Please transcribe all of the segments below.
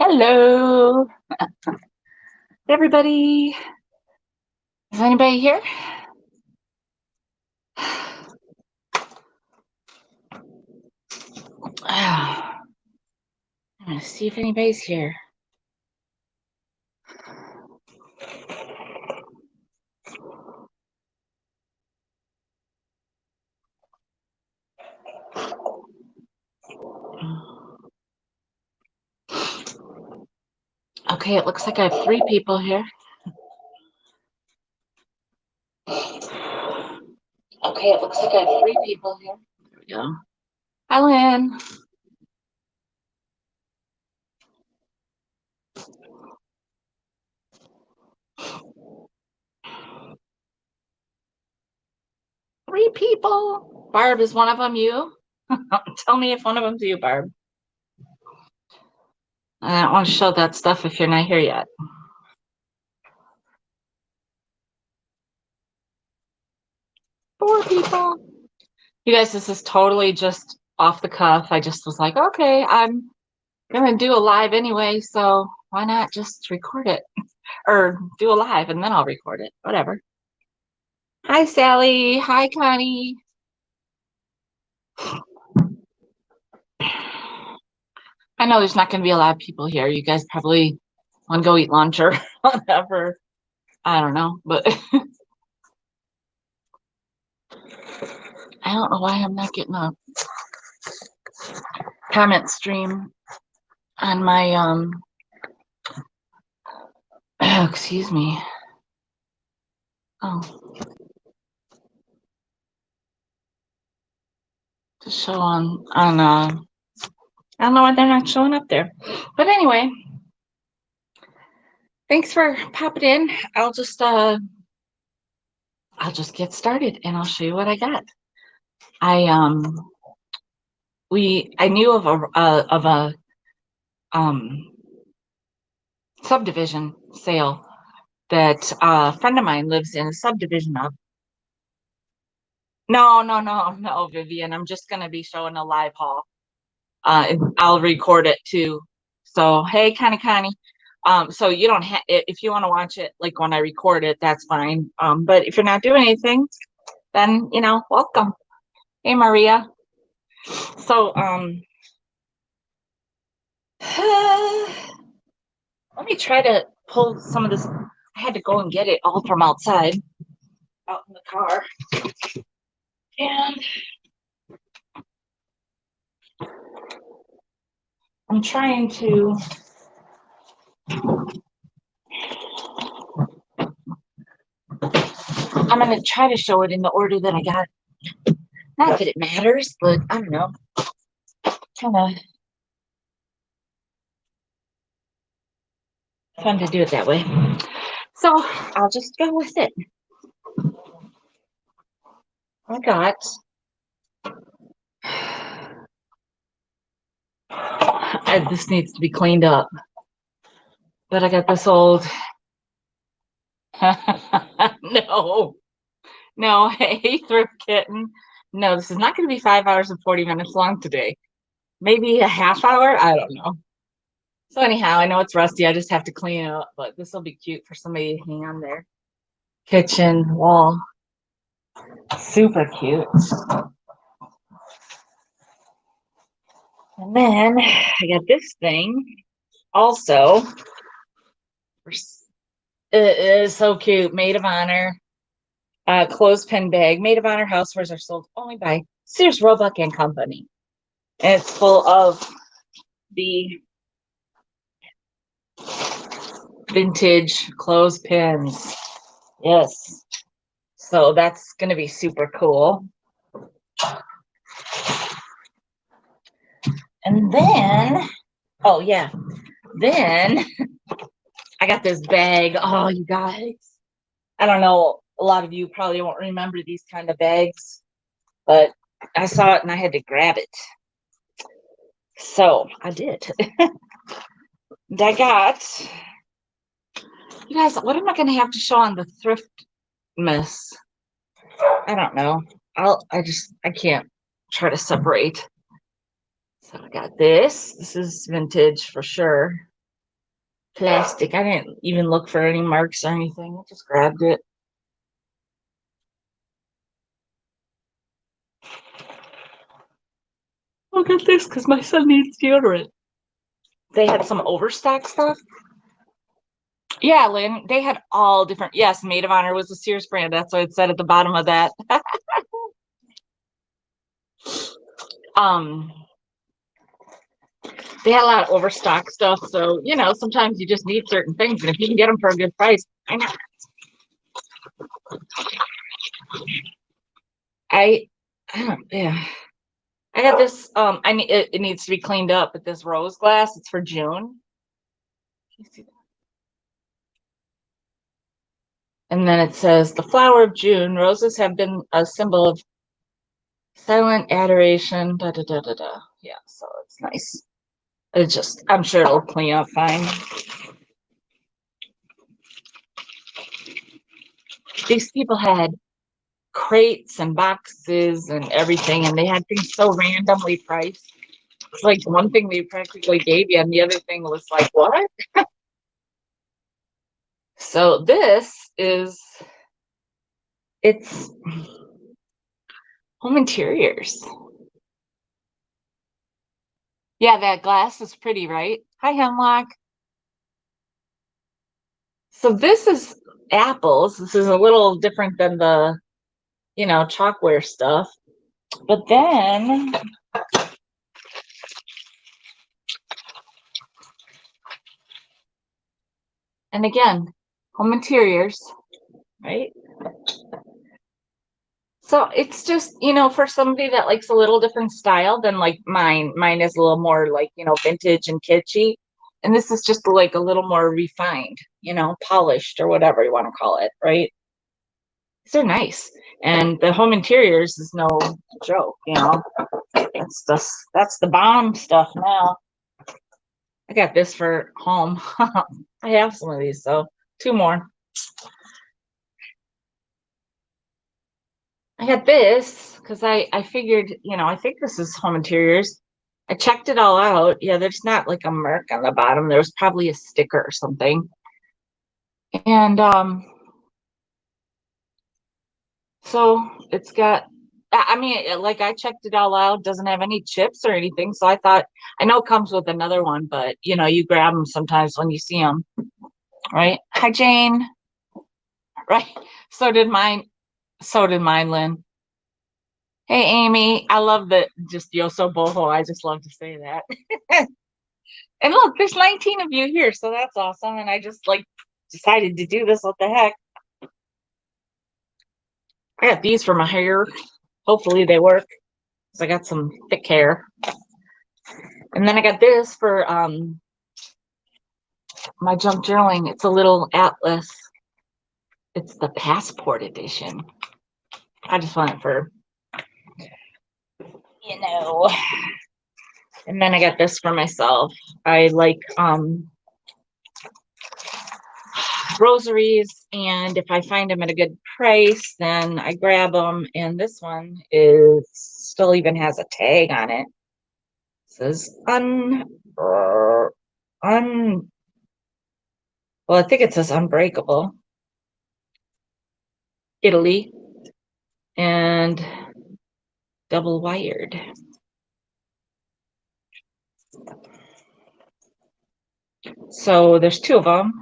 Hello, everybody. Is anybody here? I'm gonna see if anybody's here. Okay, it looks like I have 3 people here. Okay, it looks like I have 3 people here. There we go. Hi, Lynn. Three people. Barb, is one of them you? Tell me if one of them's you, Barb. I don't want to show that stuff if you're not here yet. Four people. You guys, this is totally just off the cuff. I just was like, okay, I'm gonna do a live anyway, so why not just record it or do a live and then I'll record it, whatever. Hi, Sally. Hi, Connie. I know there's not going to be a lot of people here. You guys probably want to go eat lunch or whatever. I don't know, but I don't know why I'm not getting a comment stream on my oh, excuse me. Oh, to show on I don't know why they're not showing up there, but anyway, thanks for popping in. I'll just get started and I'll show you what I got. I knew of a subdivision sale that a friend of mine lives in a subdivision of. No, Vivian. I'm just gonna be showing a live haul. I'll record it too. So hey, Connie. So you don't have if you want to watch it like when I record it, that's fine. But if you're not doing anything, then welcome. Hey, Maria. So let me try to pull some of this. I had to go and get it all from outside, out in the car. And I'm trying to I'm going to try to show it in the order that I got. Not that it matters, but I don't know. Kind of fun to do it that way. So I'll just go with it. I got this needs to be cleaned up. But I got this old no, hey, thrift kitten. No, this is not going to be 5 hours and 40 minutes long today. Maybe a half hour. I don't know. So anyhow, I know it's rusty. I just have to clean it up, but this will be cute for somebody to hang on their kitchen wall. Super cute. And then I got this thing also. It is so cute. Maid of Honor. Clothespin bag. Maid of Honor housewares are sold only by Sears, Roebuck and Company. And it's full of the vintage clothespins. Yes. So that's going to be super cool. And then, oh yeah, then I got this bag. Oh, you guys, I don't know. A lot of you probably won't remember these kind of bags, but I saw it and I had to grab it. So I did. And I got, you guys, what am I going to have to show on the thrift miss? I don't know. I can't try to separate. So I got this. This is vintage for sure. plastic. I didn't even look for any marks or anything. I just grabbed it. Look at this because my son needs deodorant. They had some overstock stuff. Yeah, Lynn, they had all different. Yes, Maid of Honor was a Sears brand. That's what it said at the bottom of that. um, they had a lot of overstock stuff. So, you know, sometimes you just need certain things. And if you can get them for a good price, I know. I don't, yeah. I got this, I need it needs to be cleaned up, but this rose glass, it's for June. Can you see that? And then it says the flower of June, roses have been a symbol of silent adoration. Da da da da da. Yeah, so it's nice. It just, I'm sure it'll clean up fine. These people had crates and boxes and everything, and they had things so randomly priced. It's like one thing they practically gave you, and the other thing was like, what? So this is, it's home interiors. Yeah, that glass is pretty, right? Hi, Hemlock. So this is apples. This is a little different than the, you know, chalkware stuff. But then and again, home interiors, right? So it's just, you know, for somebody that likes a little different style than like mine is a little more like, you know, vintage and kitschy. And this is just like a little more refined, you know, polished or whatever you want to call it, right? These are nice. And the home interiors is no joke, you know. That's the bomb stuff now. I got this for home. I have some of these, so two more. I got this because I figured, you know, I think this is home interiors. I checked it all out. Yeah, there's not like a mark on the bottom. There's probably a sticker or something. And so it's got, I mean, like I checked it all out, doesn't have any chips or anything. So I thought, I know it comes with another one, but you know, you grab them sometimes when you see them, right? Hi, Jane. Right. So did mine. So did mine, Lynn. Hey, Amy. I love that. Just yo so boho. I just love to say that. And look, there's 19 of you here, so that's awesome. And I just like decided to do this. What the heck? I got these for my hair. Hopefully they work. Because I got some thick hair. And then I got this for my junk journaling. It's a little atlas. It's the passport edition. I just want it for, you know. And then I got this for myself. I like rosaries, and if I find them at a good price, then I grab them. And this one is still even has a tag on it. It says well, I think it says unbreakable. Italy and double wired. So there's two of them.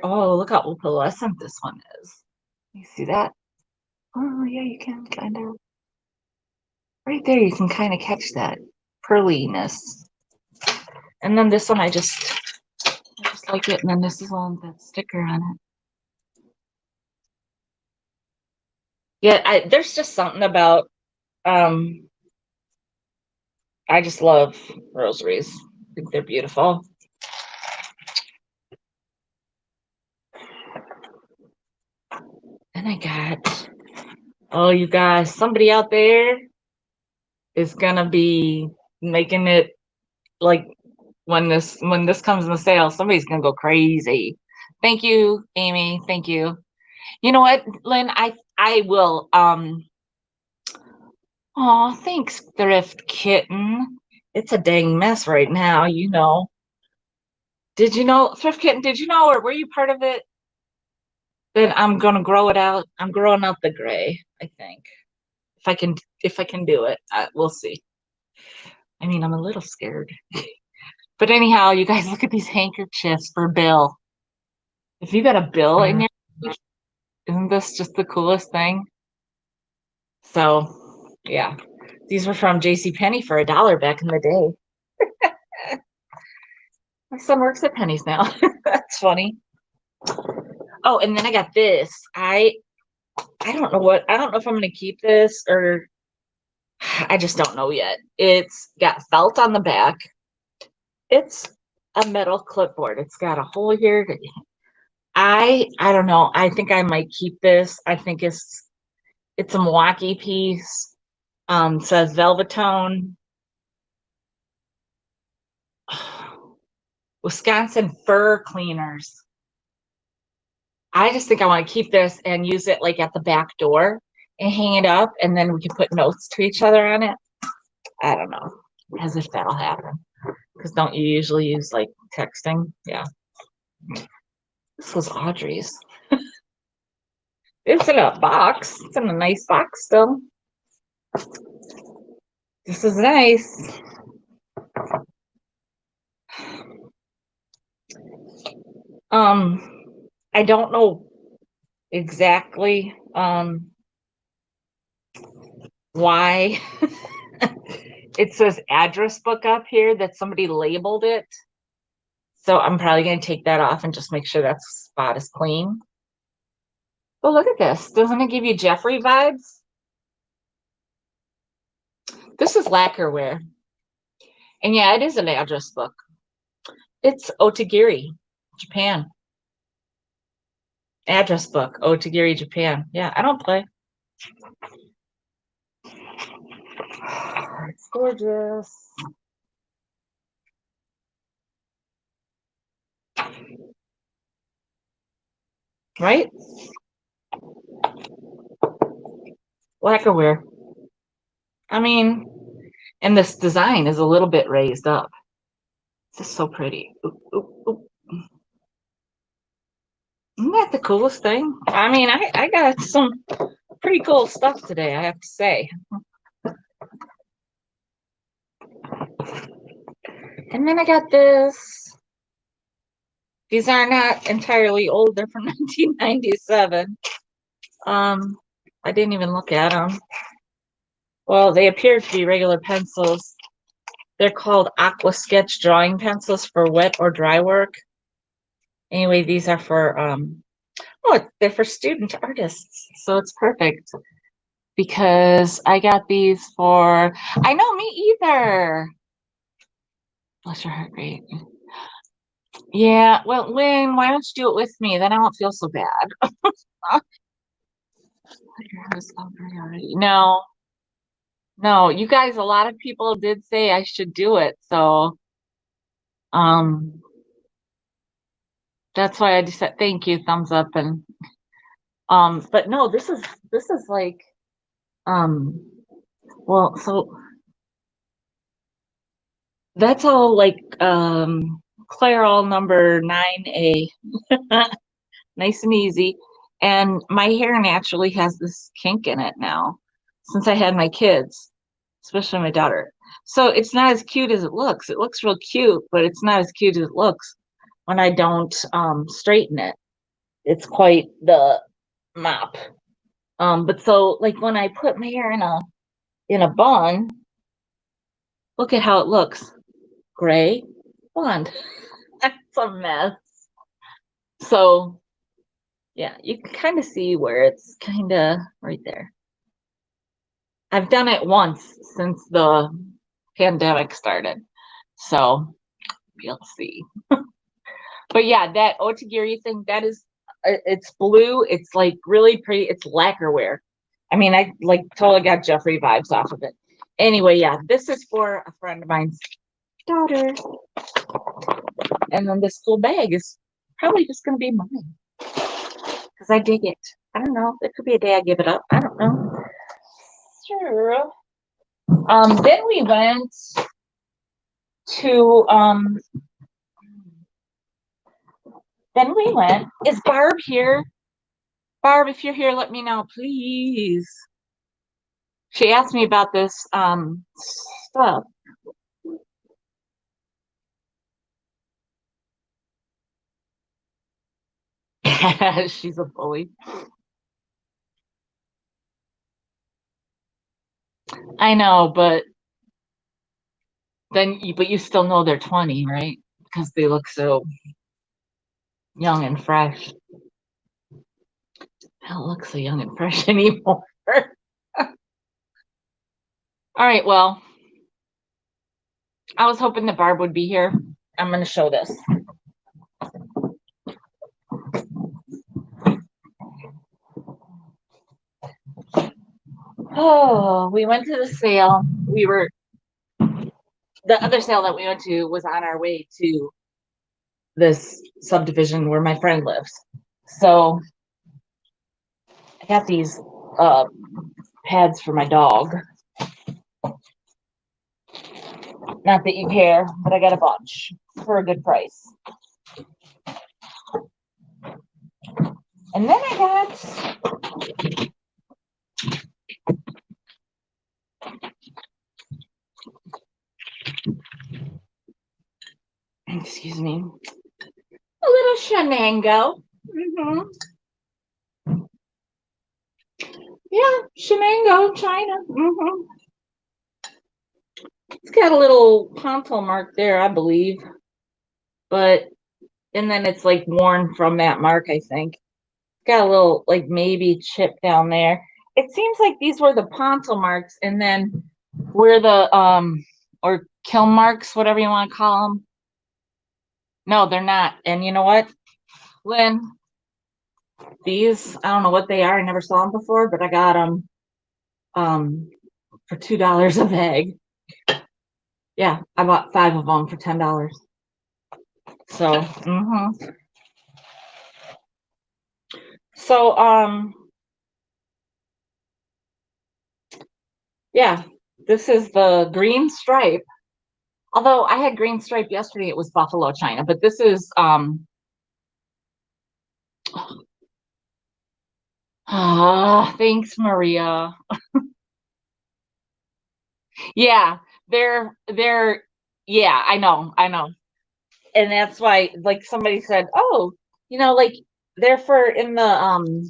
Oh, look how opalescent this one is. You see that? Oh yeah, you can kind of right there, you can kind of catch that pearliness. And then this one I just like it, and then this is on that sticker on it. Yeah, there's just something about I just love rosaries. I think they're beautiful. And I got, oh, you guys, somebody out there is gonna be making it like when this comes in the sale, somebody's gonna go crazy. Thank you, Amy. Thank you. You know what, Lynn? I will oh, thanks, Thrift Kitten. It's a dang mess right now, you know. Did you know, Thrift Kitten, did you know, or were you part of it? Then I'm gonna grow it out. I'm growing out the gray, I think. If I can do it. We'll see. I mean, I'm a little scared. But anyhow, you guys look at these handkerchiefs for Bill. If you got a bill in your, isn't this just the coolest thing? So yeah. These were from JCPenney for $1 back in the day. My son works at Penny's now. That's funny. Oh, and then I got this. I don't know if I'm gonna keep this or I just don't know yet. It's got felt on the back. It's a metal clipboard. It's got a hole here. I don't know. I think I might keep this. I think it's a Milwaukee piece. Says Velvetone. Wisconsin fur cleaners. I just think I want to keep this and use it like at the back door and hang it up, and then we can put notes to each other on it. I don't know, as if that'll happen. Because don't you usually use like texting? Yeah. This was Audrey's. It's in a box. It's in a nice box still. This is nice. I don't know exactly why it says address book up here that somebody labeled it. So I'm probably going to take that off and just make sure that spot is clean. But look at this. Doesn't it give you Jeffrey vibes? This is lacquerware. And yeah, it is an address book. It's Otagiri, Japan. Address book, Otagiri, Japan. Yeah, I don't play. It's gorgeous. Right? Lacquerware. I mean, and this design is a little bit raised up. This is so pretty. Oop, oop, oop. Isn't that the coolest thing? I mean, I got some pretty cool stuff today, I have to say. And then I got this. These are not entirely old. They're from 1997. I didn't even look at them. Well, they appear to be regular pencils. They're called Aqua sketch drawing pencils for wet or dry work. Anyway, these are for they're for student artists, so it's perfect because I got these for. I know, me either. Bless your heart rate. Yeah, well, Lynn, why don't you do it with me? Then I won't feel so bad. No, no, you guys, a lot of people did say I should do it, so um that's why I just said thank you, thumbs up, and but no, this is like well, so that's all like Clairol number 9A. Nice and easy. And my hair naturally has this kink in it now since I had my kids, especially my daughter. So it's not as cute as it looks. It looks real cute, but it's not as cute as it looks when I don't straighten it. It's quite the mop. But so like when I put my hair in a bun, look at how it looks. Gray, blonde. It's a mess. So yeah, you can kind of see where it's kind of right there. I've done it once since the pandemic started. So we'll see. But yeah, that Otagiri thing, that is, it's blue. It's like really pretty. It's lacquerware. I mean, I like totally got Jeffrey vibes off of it. Anyway, yeah, this is for a friend of mine's daughter. And then this full bag is probably just going to be mine because I dig it. I don't know. There could be a day I give it up. I don't know. Sure. Then we went to then we went. Is Barb here? Barb, if you're here, let me know, please. She asked me about this stuff. She's a bully. I know, but you still know they're 20, right? Because they look so young and fresh. I don't look so young and fresh anymore. All right, well, I was hoping that Barb would be here. I'm going to show this. Oh, we went to the sale. The other sale that we went to was on our way to this subdivision where my friend lives. So I got these pads for my dog. Not that you care, but I got a bunch for a good price. And then I got excuse me, a little shenango. Yeah, shenango, China. It's got a little pontil mark there, I believe. But, and then it's like worn from that mark, I think. Got a little, like maybe chip down there. It seems like these were the pontil marks, and then where the, or kiln marks, whatever you want to call them. No, they're not. And you know what, Lynn? These, I don't know what they are. I never saw them before, but I got them for $2 a bag. Yeah, I bought 5 of them for $10. So, So, yeah, this is the green stripe. Although I had green stripe yesterday, it was buffalo china, but this is, thanks, Maria. Yeah, yeah, I know. And that's why, like, somebody said, oh, like, they're for in the,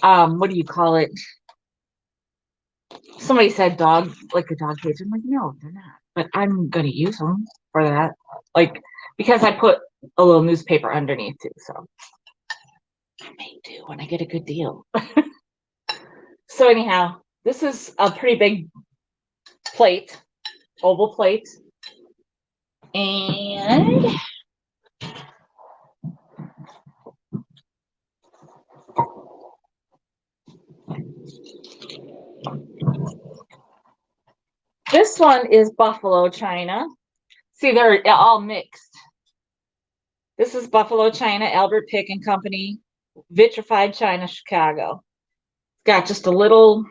what do you call it? Somebody said dog, like a dog cage. I'm like, no, they're not. But I'm gonna use them for that, like, because I put a little newspaper underneath too. So I may do when I get a good deal. So anyhow, this is a pretty big plate, oval plate, and this one is buffalo china. See, they're all mixed. This is buffalo china, Albert Pick and Company, vitrified china, Chicago. It's got just a little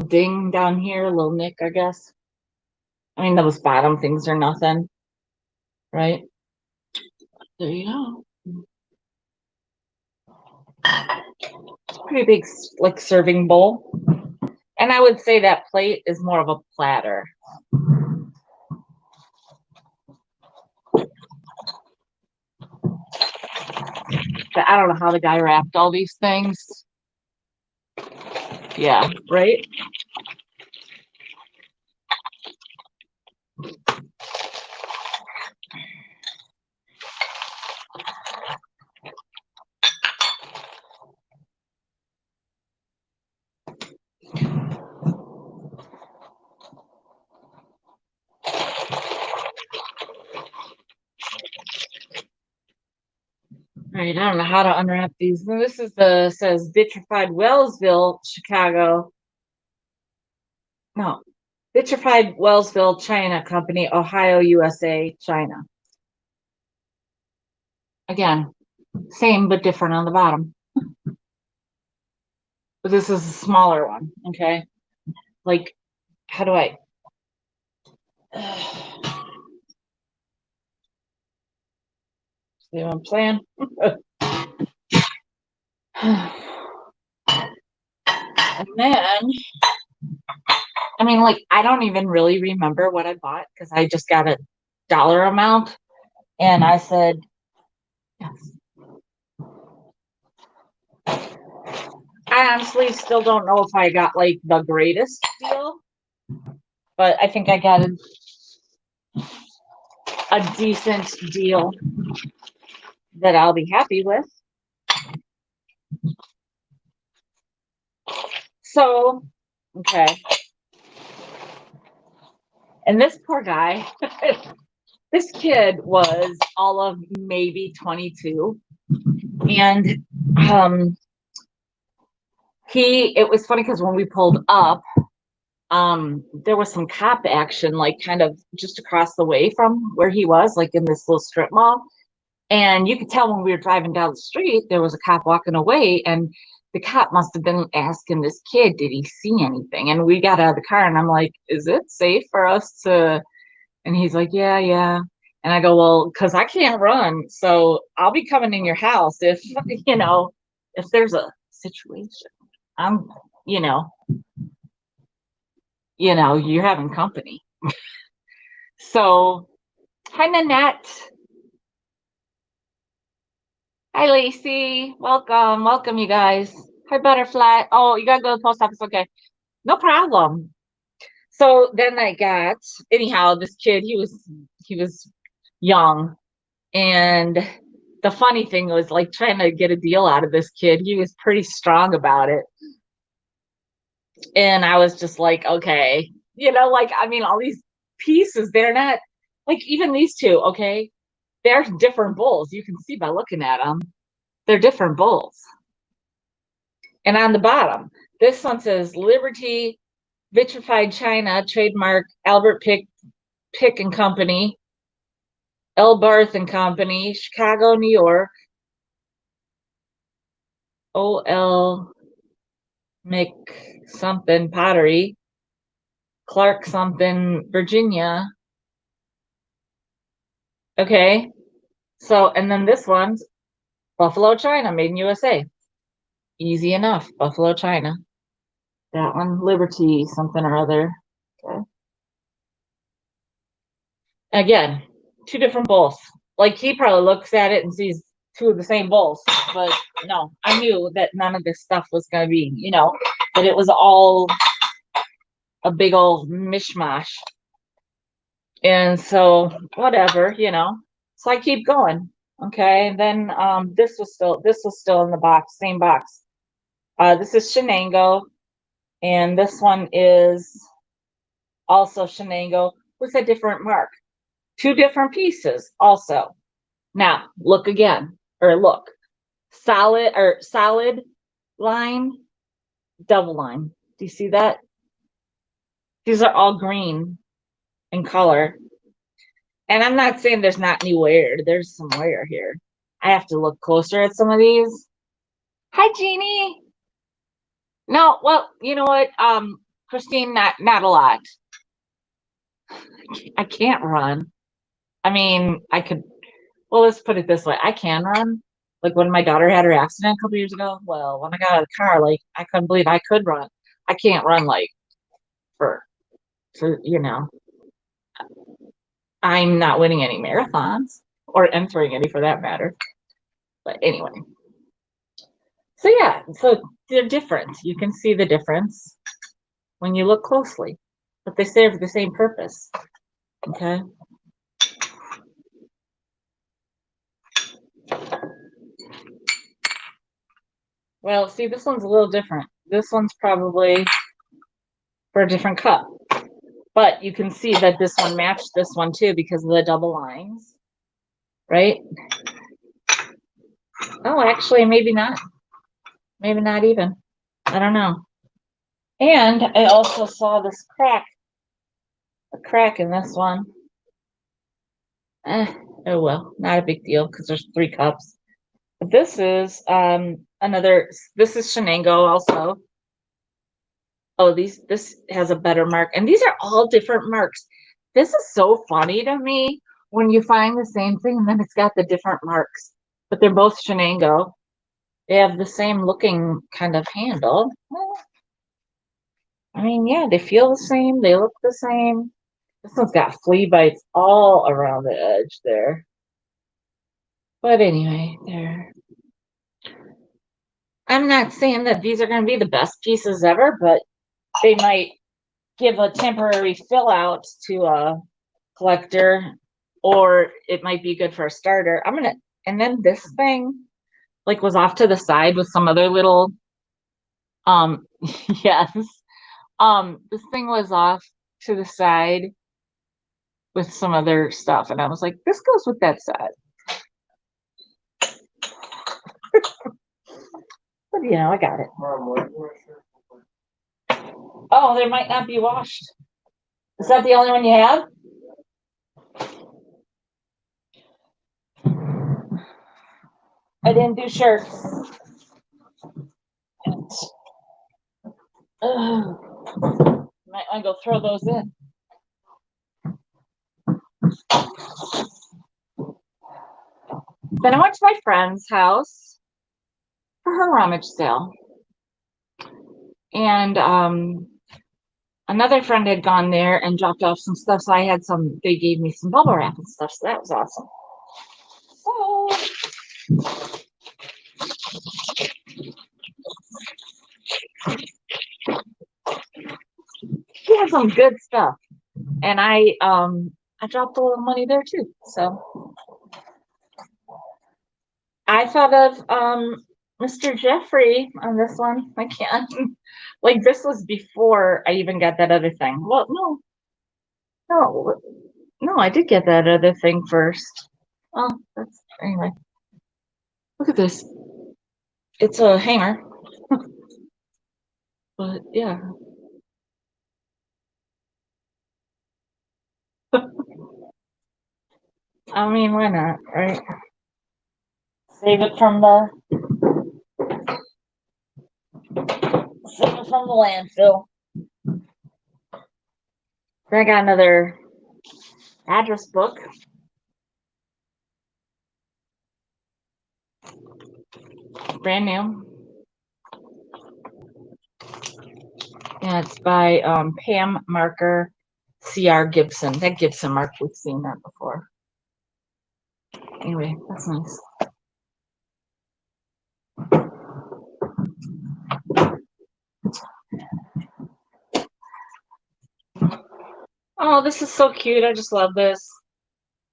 ding down here, a little nick, I guess. I mean, those bottom things are nothing, right? There you go. Pretty big, like, serving bowl. And I would say that plate is more of a platter. But I don't know how the guy wrapped all these things. Yeah, right? All right, I don't know how to unwrap these. This is says vitrified Wellsville, Chicago. No, vitrified Wellsville China Company, Ohio, USA, China. Again, same but different on the bottom. But this is a smaller one, okay? Like, how do I? See what I'm saying? And then, I mean, like, I don't even really remember what I bought because I just got a dollar amount. And I said, yes. I honestly still don't know if I got like the greatest deal, but I think I got a decent deal that I'll be happy with. So, okay. And this poor guy, this kid was all of maybe 22. And it was funny because when we pulled up, there was some cop action, like kind of just across the way from where he was, like in this little strip mall. And you could tell when we were driving down the street, there was a cop walking away, and the cop must have been asking this kid, did he see anything? And we got out of the car, and I'm like, is it safe for us to? And he's like, yeah, yeah. And I go, well, because I can't run, so I'll be coming in your house if, if there's a situation. I'm, you're having company. So, hi, Nanette. Hi, Lacey. Welcome. Welcome, you guys. Hi, Butterfly. Oh, you got to go to the post office. Okay. No problem. So then anyhow, this kid, he was young. And the funny thing was like trying to get a deal out of this kid. He was pretty strong about it. And I was just like, okay, all these pieces, they're not like even these two, okay, they're different bowls. You can see by looking at them, they're different bowls. And on the bottom, this one says Liberty Vitrified China, trademark Albert Pick and Company, L. Barth and Company, Chicago, New York, O.L. Mc something Pottery, Clark something Virginia. Okay. So, and then this one's Buffalo, China, made in USA. Easy enough. Buffalo, China. That one, Liberty something or other. Okay. Again, two different bowls. Like he probably looks at it and sees two of the same bowls, but no, I knew that none of this stuff was going to be, that it was all a big old mishmash. And so whatever, so I keep going. Okay. And then this was still in the box, same box. This is Shenango, and this one is also Shenango with a different mark. Two different pieces also. Now look again, or look. Solid line, double line. Do you see that? These are all green in color. And I'm not saying there's not any wear. There's some wear here. I have to look closer at some of these. Hi, Jeannie. No, well, you know what? Christine, not a lot. I can't run. I mean, I could, well, let's put it this way. I can run. Like when my daughter had her accident a couple years ago. Well, when I got out of the car, like I couldn't believe I could run. I can't run like for I'm not winning any marathons or entering any for that matter. But anyway. So yeah, so they're different. You can see the difference when you look closely, but they serve the same purpose. Okay. Well, see, this one's a little different. This one's probably for a different cup, but you can see that this one matched this one too because of the double lines, right? Oh, actually, maybe not. Maybe not even. I don't know. And I also saw this a crack in this one. Oh well, not a big deal because there's 3 cups. But this is this is Shenango also. Oh, this has a better mark. And these are all different marks. This is so funny to me when you find the same thing and then it's got the different marks, but they're both Shenango. They have the same looking kind of handle. Well, I mean, yeah, they feel the same. They look the same. This one's got flea bites all around the edge there. But anyway, there. I'm not saying that these are going to be the best pieces ever, but they might give a temporary fill out to a collector, or it might be good for a starter. And then this thing like was off to the side with some other little, yes. This thing was off to the side with some other stuff. And I was like, this goes with that side. But you know, I got it. Oh, there might not be washed. Is that the only one you have? I didn't do shirts. Might want to go throw those in. Then I went to my friend's house for her rummage sale. And another friend had gone there and dropped off some stuff. So I had they gave me some bubble wrap and stuff. So that was awesome. She had some good stuff. And I dropped a little money there too. So I thought of Mr. Jeffrey on this one. I can't. Like, this was before I even got that other thing. Well, no, I did get that other thing first. Oh, that's anyway. Look at this. It's a hanger. But yeah. I mean, why not, right? Save it from the landfill. Then I got another address book. Brand new. And it's by Pam Marker, C.R. Gibson. That Gibson mark, we've seen that before. Anyway, that's nice. Oh, this is so cute. I just love this.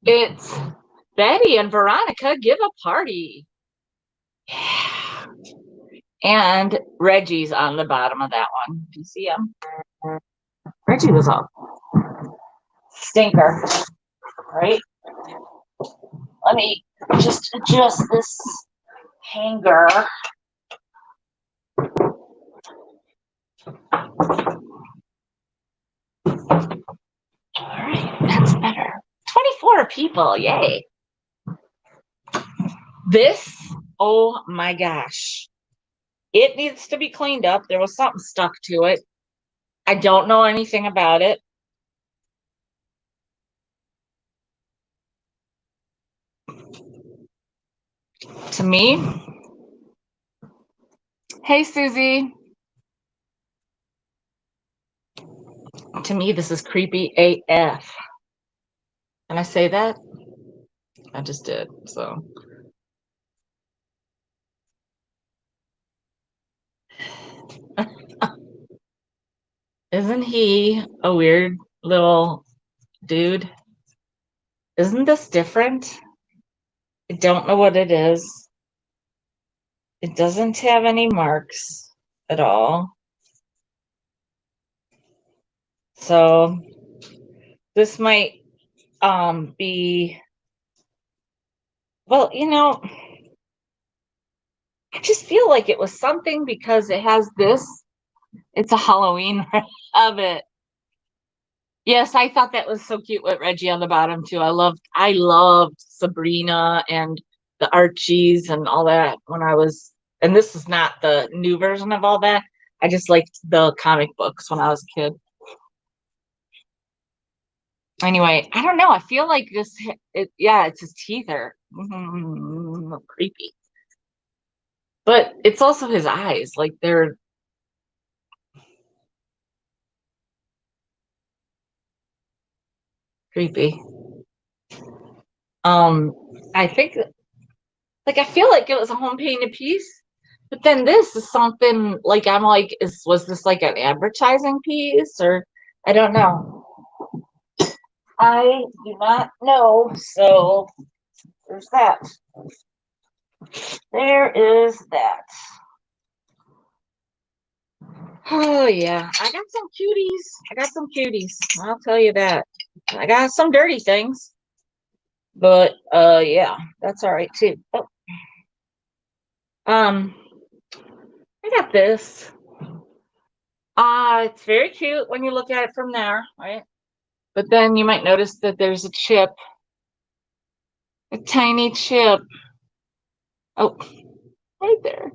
It's Betty and Veronica Give a Party. Yeah. And Reggie's on the bottom of that one. Do you see him? Reggie was a stinker, right? Let me just adjust this hanger. All right, that's better. 24 people, yay. This, oh my gosh. It needs to be cleaned up. There was something stuck to it. I don't know anything about it. To me, hey, Susie. To me, this is creepy AF. Can I say that? I just did, so. Isn't he a weird little dude? Isn't this different? I don't know what it is. It doesn't have any marks at all. So this might be, well, you know, I just feel like it was something because it has this. It's a Halloween of it. Yes, I thought that was so cute with Reggie on the bottom too. I loved Sabrina and the Archies and all that when I was, and this is not the new version of all that. I just liked the comic books when I was a kid. Anyway, I don't know. I feel like yeah, it's his teeth are creepy. But it's also his eyes. Like they're creepy. Um, I think like I feel like it was a home painted piece, but then this is something like I'm like, was this like an advertising piece or I don't know. I do not know. So there's that. There is that. Oh yeah, I got some cuties. I got some cuties. I'll tell you that. I got some dirty things, but yeah, that's all right too. Oh, um, I got this. It's very cute when you look at it from there, right? But then you might notice that there's a chip, a tiny chip. Oh, right there.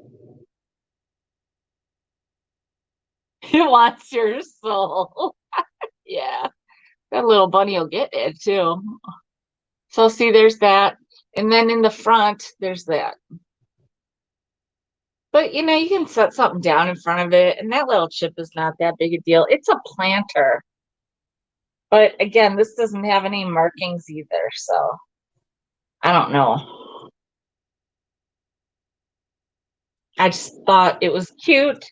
It wants your soul. Yeah, that little bunny will get it too. So see, there's that. And then in the front, there's that. But you know, you can set something down in front of it, and that little chip is not that big a deal. It's a planter. But again, this doesn't have any markings either, so I don't know. I just thought it was cute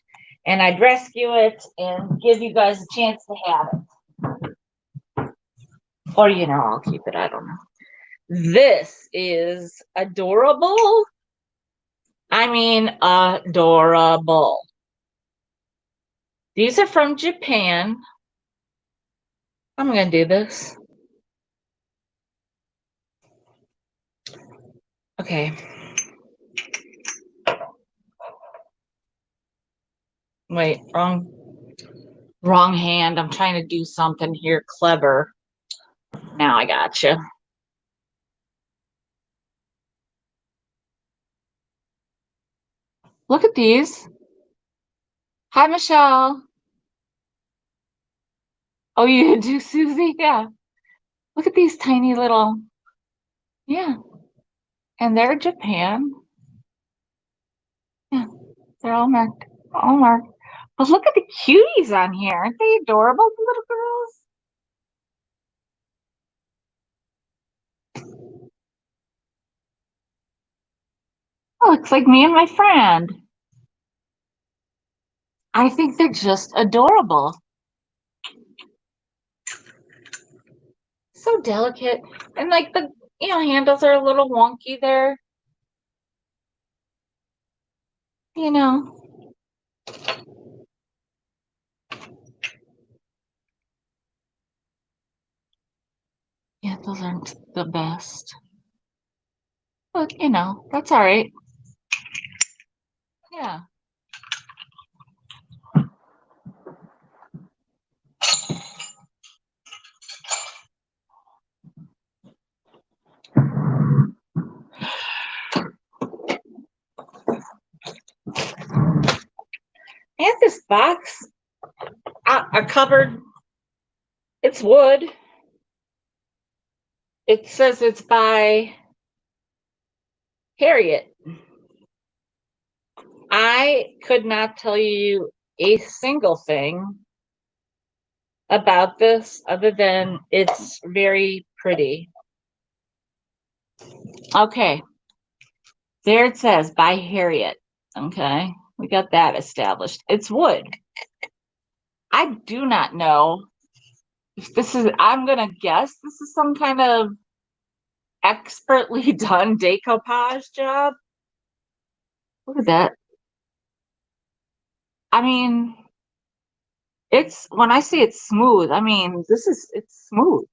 and I'd rescue it and give you guys a chance to have it. Or, you know, I'll keep it. I don't know. This is adorable. I mean, adorable. These are from Japan. I'm going to do this. Okay. Wait, wrong hand. I'm trying to do something here clever. Now I got you. Look at these. Hi, Michelle. Oh, you do, Susie? Yeah. Look at these tiny little, yeah. And they're Japan. Yeah, they're all marked. All marked. But look at the cuties on here. Aren't they adorable, the little girls? Oh, looks like me and my friend. I think they're just adorable. So delicate. And like the, you know, handles are a little wonky there. You know. Yeah, those aren't the best. But, you know, that's all right. Yeah. And this box, a cupboard, it's wood. It says it's by Harriet. I could not tell you a single thing about this other than it's very pretty. Okay, there it says by Harriet. Okay, we got that established. It's wood. I do not know if this is, I'm gonna guess this is some kind of expertly done decoupage job. Look at that. I mean, it's when I say it's smooth, I mean it's smooth.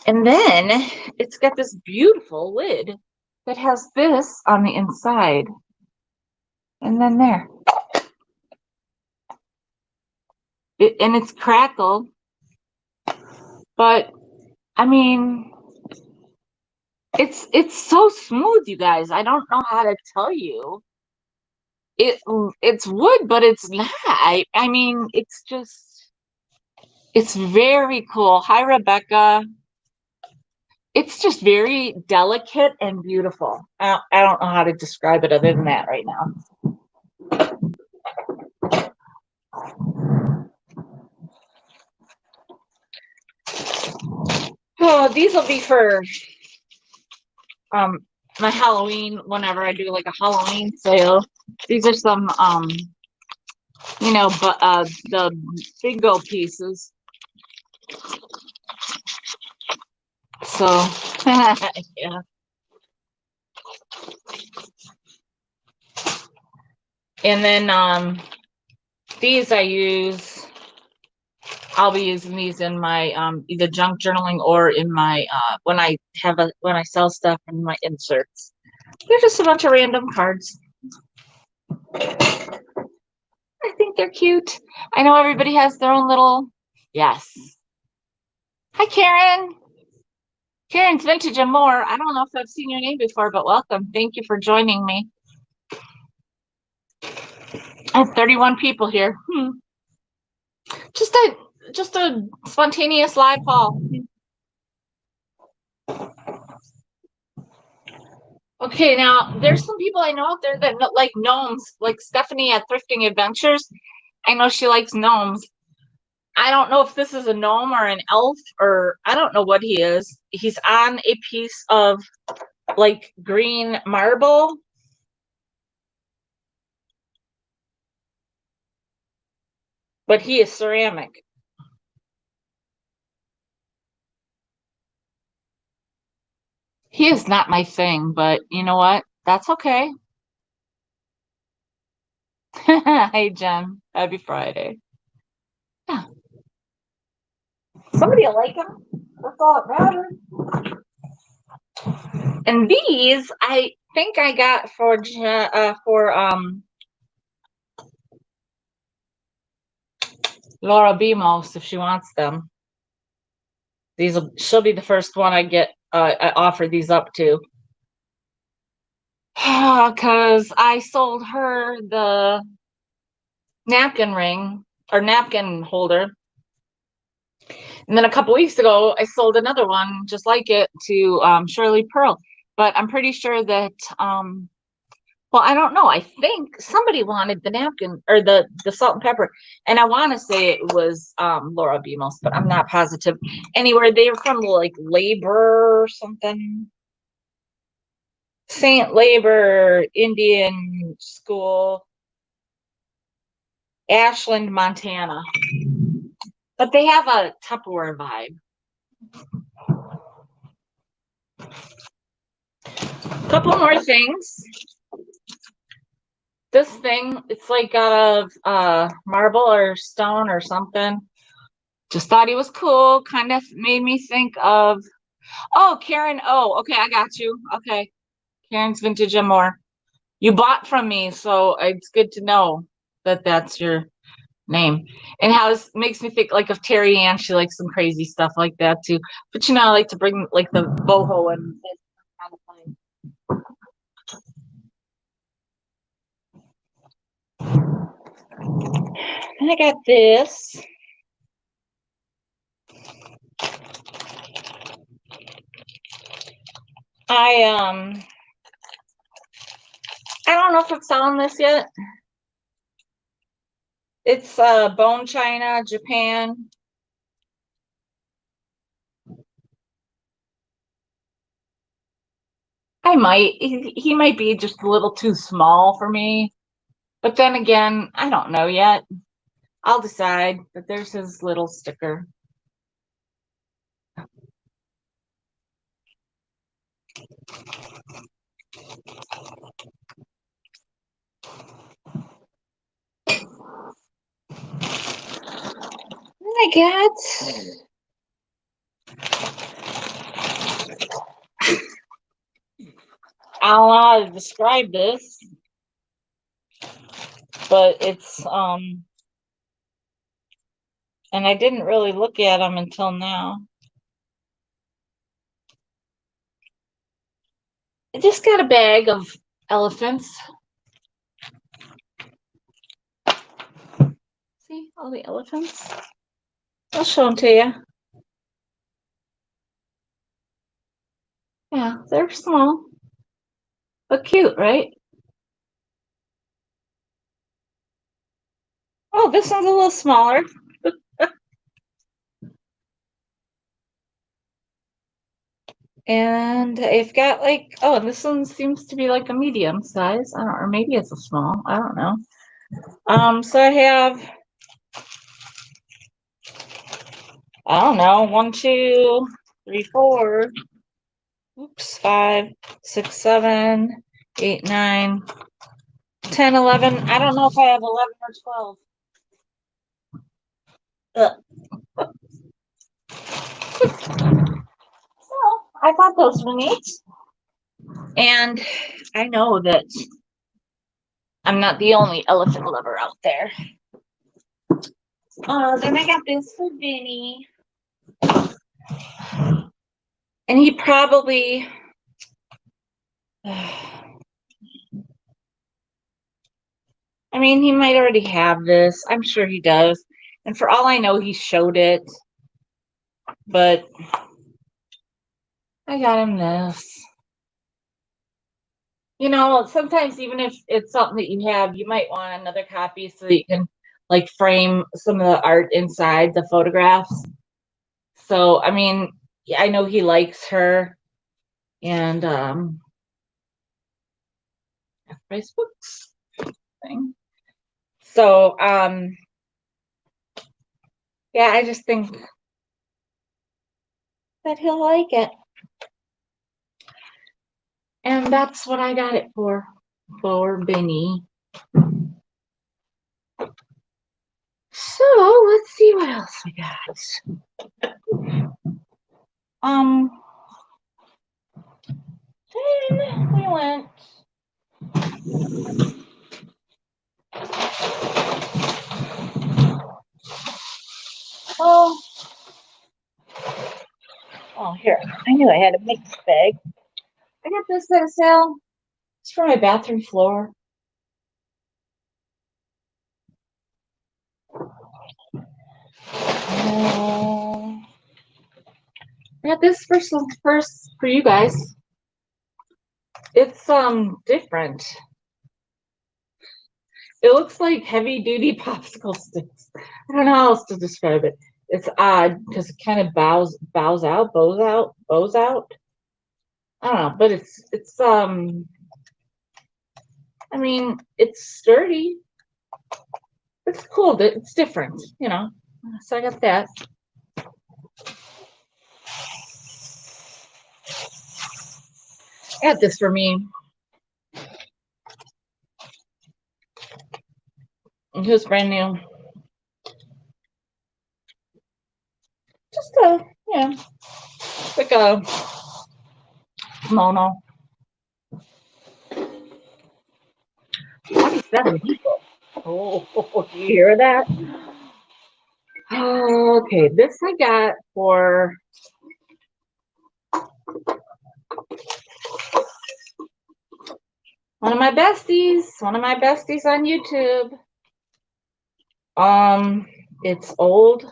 And then it's got this beautiful lid that has this on the inside. And then there. And it's crackled. But I mean, it's so smooth, you guys. I don't know how to tell you. It's wood, but it's not. I mean, it's just It's very cool. Hi, Rebecca. It's just very delicate and beautiful. I don't know how to describe it other than that right now. Oh, these will be for my Halloween whenever I do like a Halloween sale. These are some but the bingo pieces. So yeah. And then these I'll be using these in my either junk journaling or in my when I sell stuff in my inserts. They're just a bunch of random cards. I think they're cute. I know everybody has their own little, yes. Hi, Karen. Karen's Vintage and More. I don't know if I've seen your name before, but welcome. Thank you for joining me. I have 31 people here. Just a spontaneous live haul. Okay, now there's some people I know out there that like gnomes, like Stephanie at Thrifting Adventures. I know she likes gnomes. I don't know if this is a gnome or an elf, or I don't know what he is. He's on a piece of like green marble. But he is ceramic. He is not my thing, but you know what? That's okay. Hey, Jen. Happy Friday. Yeah. Somebody will like him. That's all that matters. And these, I think I got for Laura Bemos if she wants them. She'll be the first one I get. I offer these up to. Because I sold her the napkin ring or napkin holder. And then a couple weeks ago, I sold another one just like it to Shirley Pearl. But I'm pretty sure that, well, I don't know. I think somebody wanted the napkin or the salt and pepper. And I want to say it was Laura Bemos, but I'm not positive. Anywhere they were from like Labor or something. St. Labor Indian School, Ashland, Montana. But they have a Tupperware vibe. A couple more things. This thing, it's like out of marble or stone or something. Just thought he was cool. Kind of made me think of, oh, Karen. Oh, okay, I got you. Okay. Karen's Vintage and More. You bought from me, so it's good to know that that's your name. And how it makes me think like of Terry Ann. She likes some crazy stuff like that too. But I like to bring like the boho and kind of thing. And I got this. I don't know if I'm selling this yet. It's bone china, Japan. I might. He might be just a little too small for me. But then again, I don't know yet. I'll decide. But there's his little sticker. I got. I don't know how to describe this, but it's and I didn't really look at them until now. I just got a bag of elephants. See all the elephants? I'll show them to you. Yeah, they're small, but cute, right? Oh, this one's a little smaller. And I've got like, oh, this one seems to be like a medium size. I don't, or maybe it's a small. I don't know. So I have, I don't know, 1, 2, 3, 4. Oops, 5, 6, 7, 8, 9, 10, 11. I don't know if I have 11 or 12. So I thought those were neat. And I know that I'm not the only elephant lover out there. Then I got this for Vinny. And he probably, I mean, he might already have this. I'm sure he does. And for all I know, he showed it. But I got him this. You know, sometimes even if it's something that you have, you might want another copy so that you can like frame some of the art inside the photographs. So, I mean, I know he likes her, and Facebook's thing. So, yeah, I just think that he'll like it. And that's what I got it for Benny. So let's see what else we got. Then we went. Oh, here. I knew I had a mixed bag. I got this at a sale. It's for my bathroom floor. I got this first for you guys. It's different. It looks like heavy duty popsicle sticks. I don't know how else to describe it. It's odd because it kind of bows out. I don't know, but it's I mean, it's sturdy. It's cool. It's different, you know. So I got that. I got this for me. It was brand new. Just yeah, like a kimono. 27 people. Oh, you hear that? Okay, this I got for one of my besties on YouTube. It's old.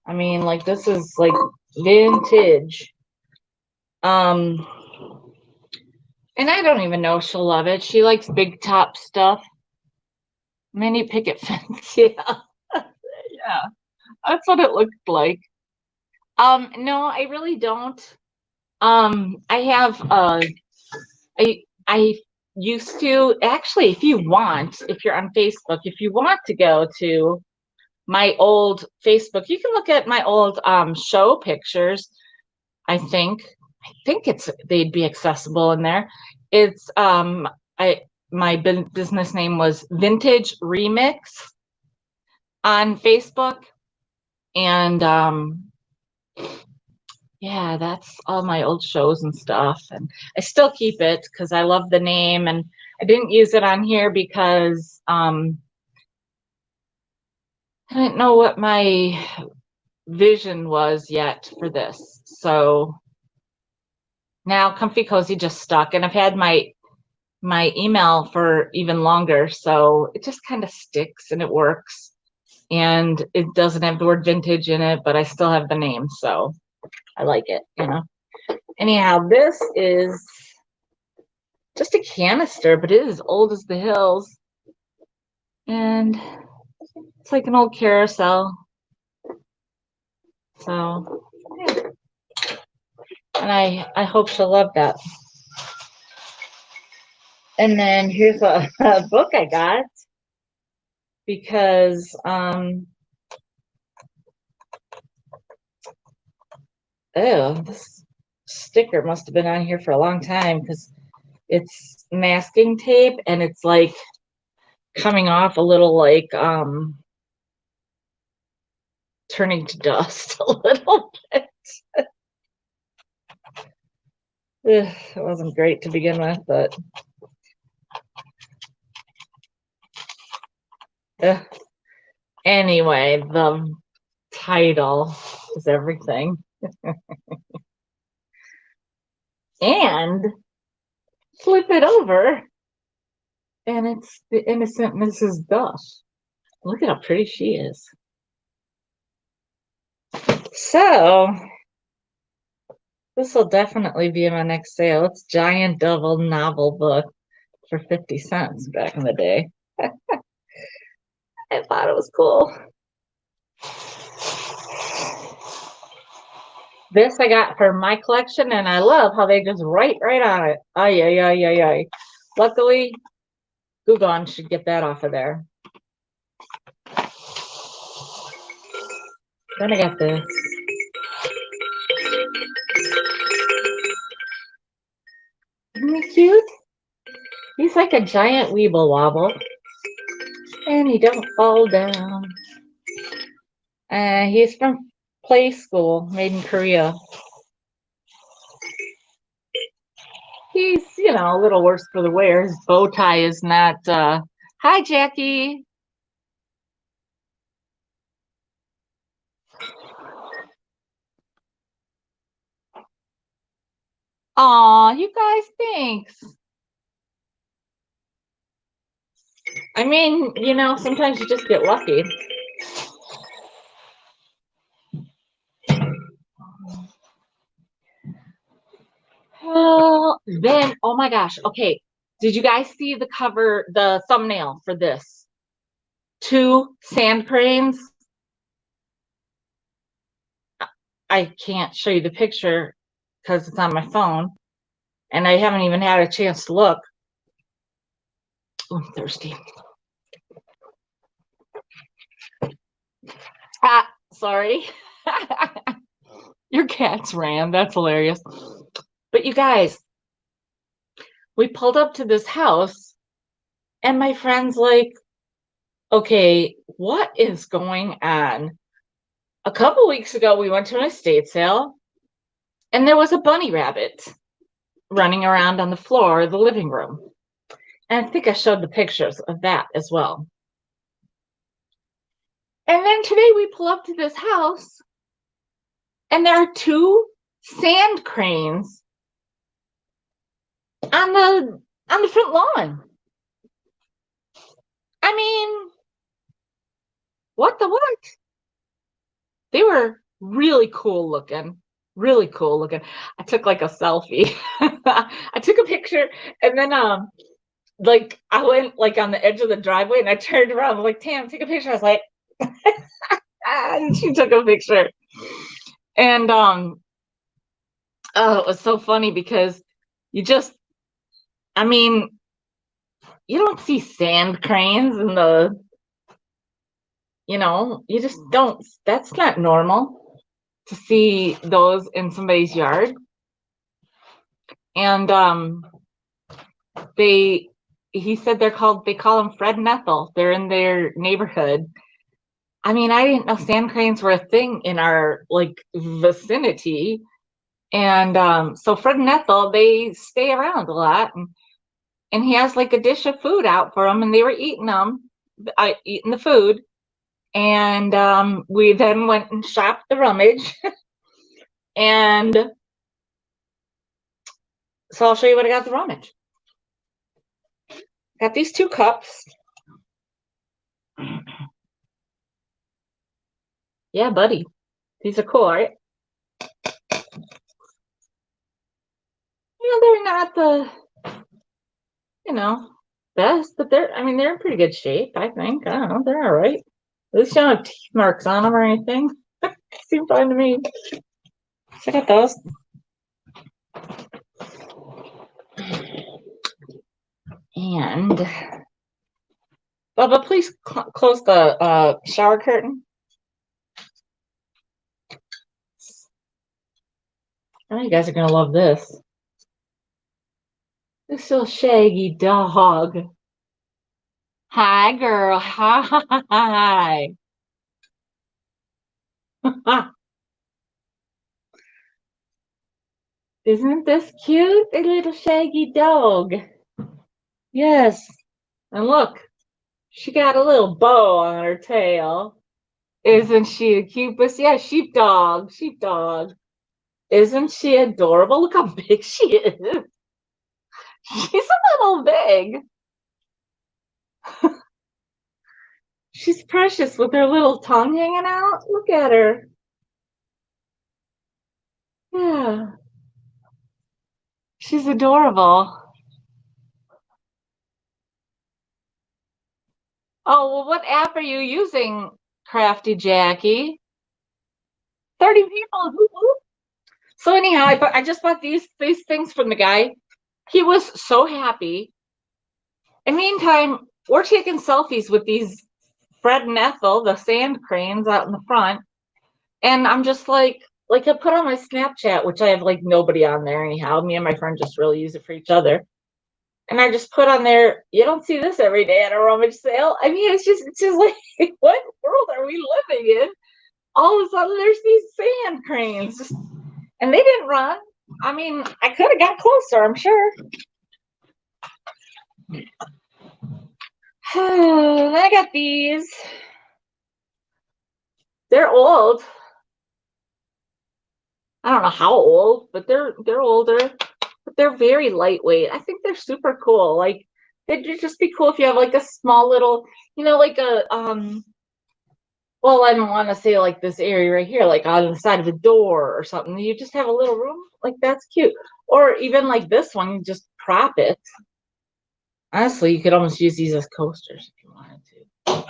I mean, like this is like vintage. And I don't even know if she'll love it. She likes big top stuff. Mini picket fence, yeah. Yeah, that's what it looked like. No, I really don't. I have I used to actually, if you're on Facebook, if you want to go to my old Facebook, you can look at my old show pictures. I think they'd be accessible in there. It's my business name was Vintage Remix on Facebook, and yeah, that's all my old shows and stuff. And I still keep it because I love the name, and I didn't use it on here because I didn't know what my vision was yet for this. So now Comfy Cozy just stuck, and I've had my email for even longer, so it just kind of sticks and it works. and it doesn't have the word vintage in it, but I still have the name, so I like it, you know. Anyhow, this is just a canister, but it is old as the hills. And it's like an old carousel. So, yeah. And I hope she'll love that. And then here's a book I got because this sticker must have been on here for a long time because it's masking tape and it's like coming off a little, like turning to dust a little bit. It wasn't great to begin with, but anyway, the title is everything. And flip it over, and it's the innocent Mrs. Duff. Look at how pretty she is. So this will definitely be in my next sale. It's giant double novel book for 50 cents back in the day. I thought it was cool. This I got for my collection, and I love how they just write right on it. Ay, ay, ay, ay, ay. Luckily, Google should get that off of there. Then I got this. Isn't he cute? He's like a giant weeble wobble. And he don't fall down. He's from Play School, made in Korea. He's, you know, a little worse for the wear. His bow tie is not, hi, Jackie. Aw, you guys, thanks. I mean, you know, sometimes you just get lucky. Well, then, oh my gosh. Okay. Did you guys see the cover, the thumbnail for this? 2 sand cranes. I can't show you the picture because it's on my phone. And I haven't even had a chance to look. I'm thirsty. Sorry. Your cats ran. That's hilarious. But you guys, we pulled up to this house and my friend's like, okay, what is going on? A couple weeks ago, we went to an estate sale and there was a bunny rabbit running around on the floor of the living room. And I think I showed the pictures of that as well. And then today we pull up to this house and there are 2 sand cranes on the front lawn. I mean, what the what? They were really cool looking. Really cool looking. I took like a selfie. I took a picture and then like I went like on the edge of the driveway and I turned around. I'm like, Tam, take a picture. I was like, and she took a picture. And oh, it was so funny because you just, I mean, you don't see sand cranes in the, you know, you just don't, that's not normal to see those in somebody's yard. And he said they call them Fred and Ethel. They're in their neighborhood. I mean, I didn't know sand cranes were a thing in our like vicinity. And so Fred and Ethel, they stay around a lot, and he has like a dish of food out for them, and they were eating the food. And we then went and shopped the rummage. And so I'll show you what I got at the rummage. Got these 2 cups. Yeah, buddy. These are cool, right? They're not the, you know, best, but I mean, they're in pretty good shape, I think. I don't know. They're all right. At least you don't have teeth marks on them or anything. Seem fine to me. Check out those. And Bubba, please close the shower curtain. Oh, you guys are gonna love this. This little shaggy dog. Hi, girl. Hi. Isn't this cute? A little shaggy dog. Yes. And look, she got a little bow on her tail. Isn't she the cutest? Yeah, sheepdog. Sheepdog. Isn't she adorable? Look how big she is. She's a little big. She's precious with her little tongue hanging out. Look at her. Yeah. She's adorable. Oh, well, what app are you using, Crafty Jackie? 30 people. So anyhow, I just bought these things from the guy. He was so happy. In the meantime, we're taking selfies with these Fred and Ethel, the sand cranes out in the front. And I'm just like I put on my Snapchat, which I have like nobody on there anyhow. Me and my friend just really use it for each other. And I just put on there, you don't see this every day at a rummage sale. I mean, it's just like, what world are we living in? All of a sudden, there's these sand cranes, and they didn't run. I mean, I could have got closer, I'm sure. I got these. They're old. I don't know how old, but they're older. But they're very lightweight. I think they're super cool. Like they'd just be cool if you have like a small little, like a well, I don't want to say like this area right here, like on the side of a door or something. You just have a little room, like that's cute. Or even like this one, you just prop it. Honestly, you could almost use these as coasters if you wanted to.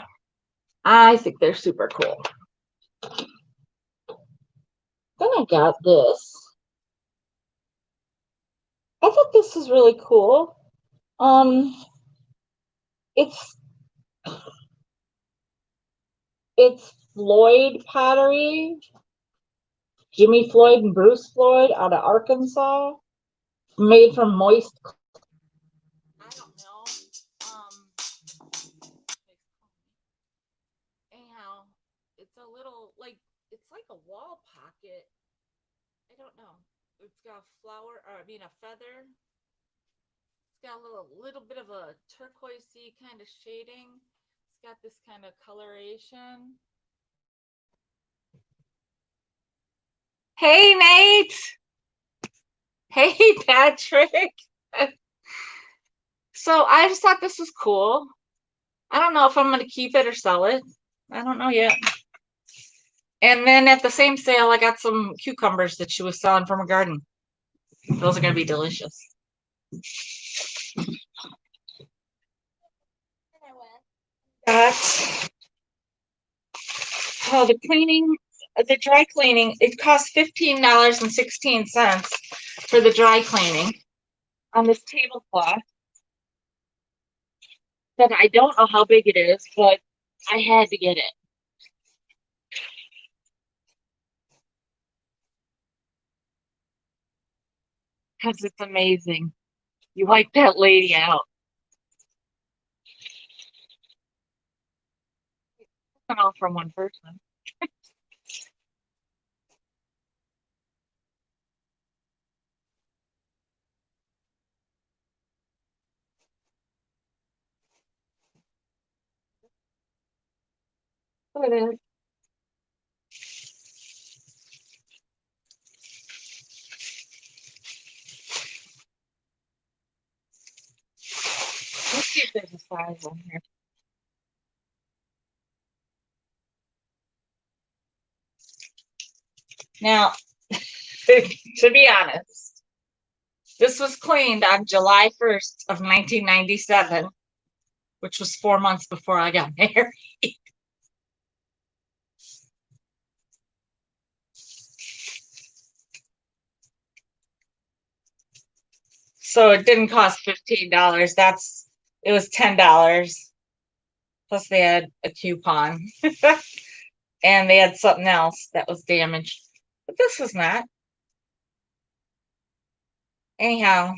I think they're super cool. Then I got this. I thought this is really cool. Um, it's it's Floyd pottery, Jimmy Floyd and Bruce Floyd out of Arkansas, made from moist. I don't know. Anyhow, it's a little it's like a wall pocket. I don't know. It's got a flower, or I mean a feather. It's got a little bit of a turquoisey kind of shading. It's got this kind of coloration. Hey, Nate. Hey, Patrick. So I just thought this was cool. I don't know if I'm going to keep it or sell it. I don't know yet. And then at the same sale, I got some cucumbers that she was selling from her garden. Those are going to be delicious. Got the dry cleaning. It costs $15.16 for the dry cleaning on this tablecloth. That I don't know how big it is, but I had to get it. Because it's amazing. You wipe that lady out. It's not all from one person. Look at it. Let's see if there's a size on here. Now, to be honest, this was cleaned on July 1st of 1997, which was 4 months before I got married. So it didn't cost $15. It was $10. Plus they had a coupon. And they had something else that was damaged. But this was not. Anyhow,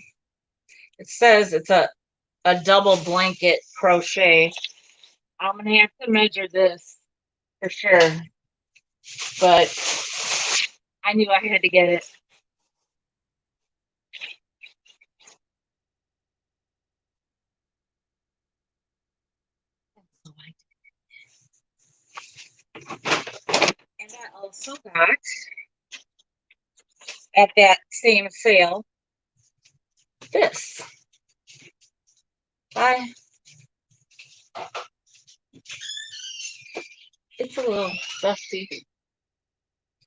it says it's a double blanket crochet. I'm gonna have to measure this for sure. But I knew I had to get it. And I also got at that same sale this. It's a little dusty.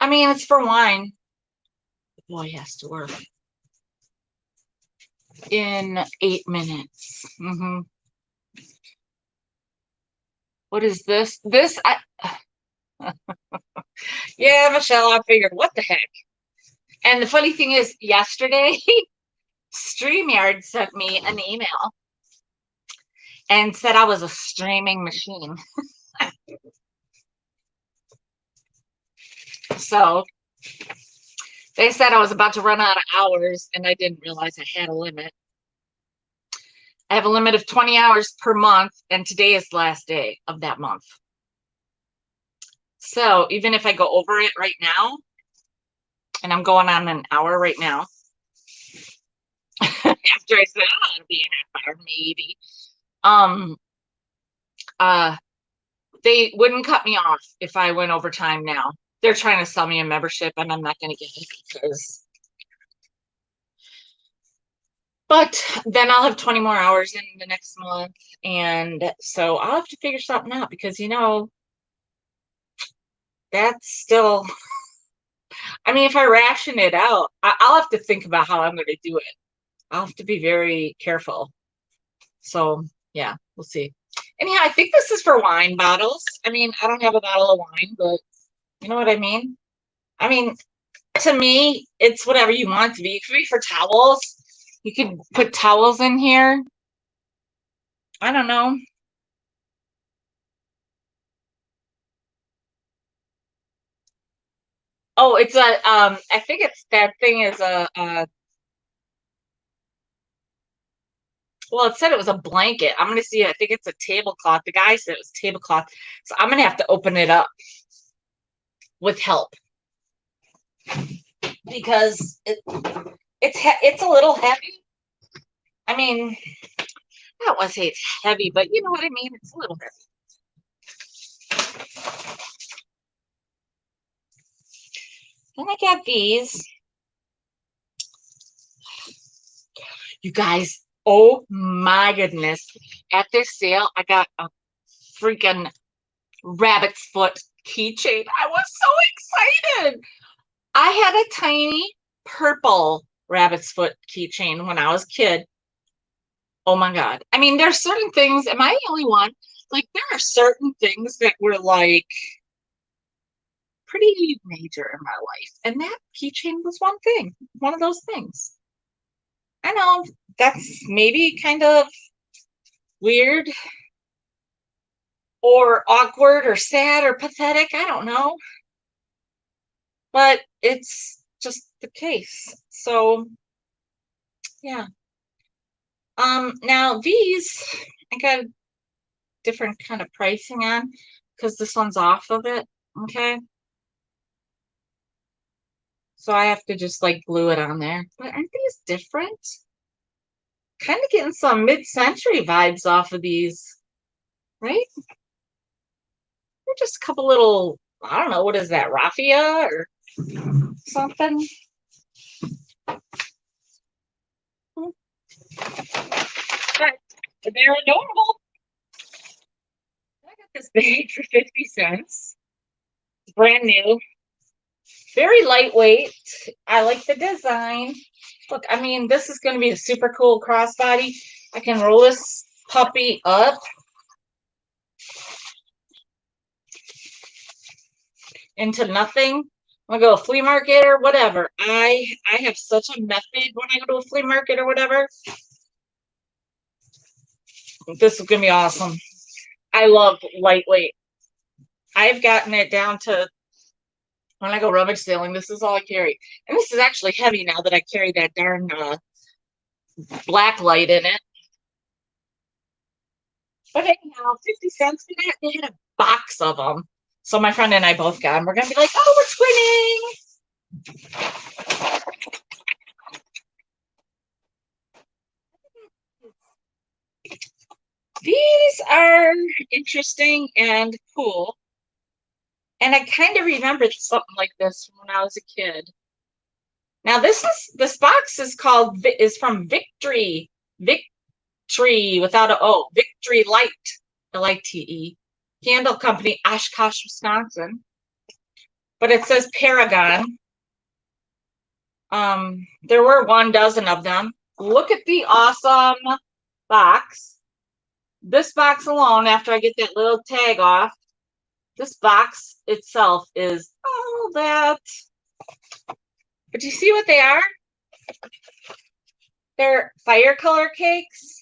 I mean, it's for wine. The boy has to work in 8 minutes. What is this? Yeah, Michelle, I figured, what the heck? And the funny thing is, yesterday, StreamYard sent me an email and said I was a streaming machine. So they said I was about to run out of hours, and I didn't realize I had a limit. I have a limit of 20 hours per month, and today is the last day of that month. So even if I go over it right now, and I'm going on an hour right now, after I said, oh, it'll be a half hour, maybe. They wouldn't cut me off if I went over time now. They're trying to sell me a membership, and I'm not going to get it because. But then I'll have 20 more hours in the next month, and so I'll have to figure something out because that's still. I mean, if I ration it out, I'll have to think about how I'm going to do it. I'll have to be very careful. So yeah, we'll see. Anyhow, I think this is for wine bottles. I mean, I don't have a bottle of wine, but you know what I mean? I mean, to me, it's whatever you want it to be. It could be for towels. You could put towels in here. I don't know. Oh, it's a I think it's that thing is well, it said it was a blanket. I'm gonna see. I think it's a tablecloth. The guy said it was tablecloth. So I'm gonna have to open it up with help because it's a little heavy. I mean, I don't want to say it's heavy, but you know what I mean. It's a little heavy. Then I got these. You guys, oh my goodness. At this sale, I got a freaking rabbit's foot keychain. I was so excited. I had a tiny purple rabbit's foot keychain when I was a kid. Oh my God. I mean, there's certain things. Am I the only one? Like, there are certain things that were like pretty major in my life. And that keychain was one of those things. I know that's maybe kind of weird or awkward or sad or pathetic. I don't know. But it's just the case. So yeah. Now these I got a different kind of pricing on because this one's off of it. Okay. So I have to just like glue it on there. But aren't these different? Kind of getting some mid-century vibes off of these, right? They're just a couple little, I don't know, what is that, raffia or something? But they're adorable. I got this bag for 50 cents. It's brand new. Very lightweight. I like the design. Look, I mean, this is going to be a super cool crossbody. I can roll this puppy up into nothing. I'm gonna go to a flea market or whatever. I have such a method when I go to a flea market or whatever. This is gonna be awesome. I love lightweight. I've gotten it down to when I go rummage sailing, this is all I carry. And this is actually heavy now that I carry that darn black light in it. But anyhow, 50 cents for that. They had a box of them. So my friend and I both got them. We're going to be like, oh, we're twinning. These are interesting and cool. And I kind of remembered something like this from when I was a kid. Now this box is from Victory. Victory without an O. Victory Light. Lite. Candle Company, Oshkosh, Wisconsin. But it says Paragon. There were 12 of them. Look at the awesome box. This box alone, after I get that little tag off, this box itself is all that. But do you see what they are? They're fire color cakes.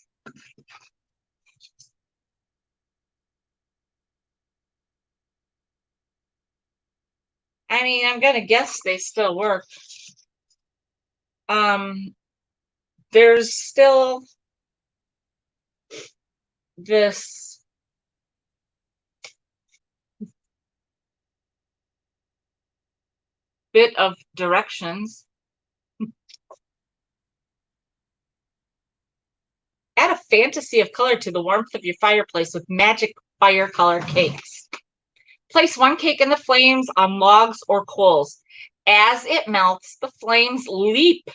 I mean, I'm gonna guess they still work. There's still this bit of directions. Add a fantasy of color to the warmth of your fireplace with magic fire color cakes. Place one cake in the flames on logs or coals. As it melts, the flames leap.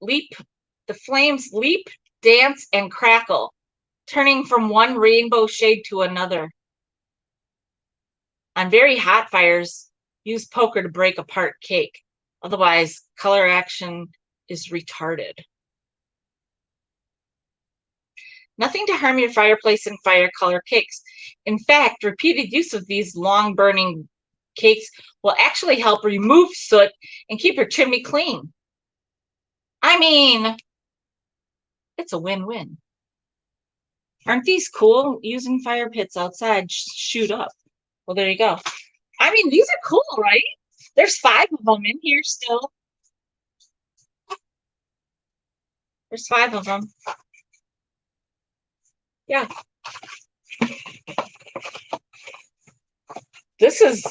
The flames leap, dance, and crackle, turning from one rainbow shade to another. On very hot fires, use poker to break apart cake. Otherwise, color action is retarded. Nothing to harm your fireplace and fire color cakes. In fact, repeated use of these long burning cakes will actually help remove soot and keep your chimney clean. I mean, it's a win-win. Aren't these cool? Using fire pits outside shoot up. Well, there you go. I mean, these are cool, right? There's 5 of them in here still. There's 5 of them. Yeah. This is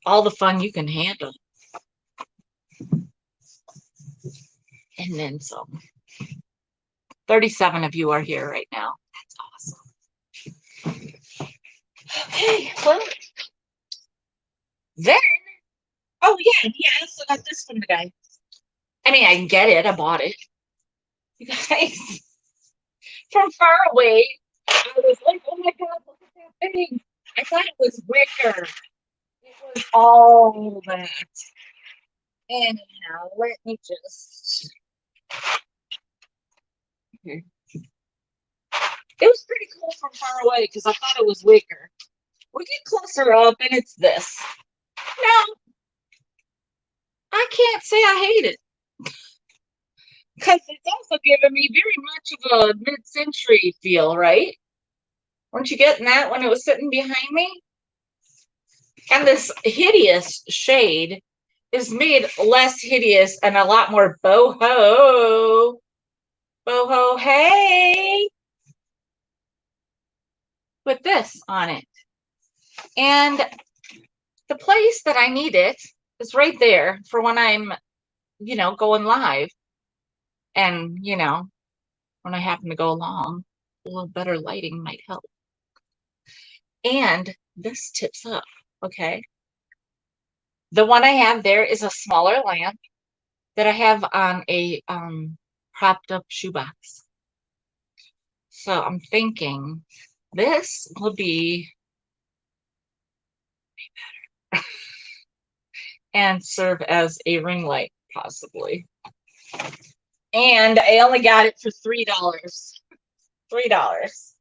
all the fun you can handle. And then some. 37 of you are here right now. That's awesome. Okay, well, then, oh yeah, I also got this from the guy. I mean, I can get it. I bought it. You guys, from far away, I was like, oh my God, look at that thing. I thought it was wicker. It was all that. Anyhow, let me just. Okay. It was pretty cool from far away because I thought it was wicker. We get closer up and it's this. Now, I can't say I hate it because it's also giving me very much of a mid-century feel, right? Weren't you getting that when it was sitting behind me? And this hideous shade is made less hideous and a lot more boho. Boho, hey! With this on it. And the place that I need it is right there for when I'm, going live. And, when I happen to go along, a little better lighting might help. And this tips up, okay? The one I have there is a smaller lamp that I have on a propped up shoebox. So I'm thinking this will be and serve as a ring light, possibly. And I only got it for $3. $3.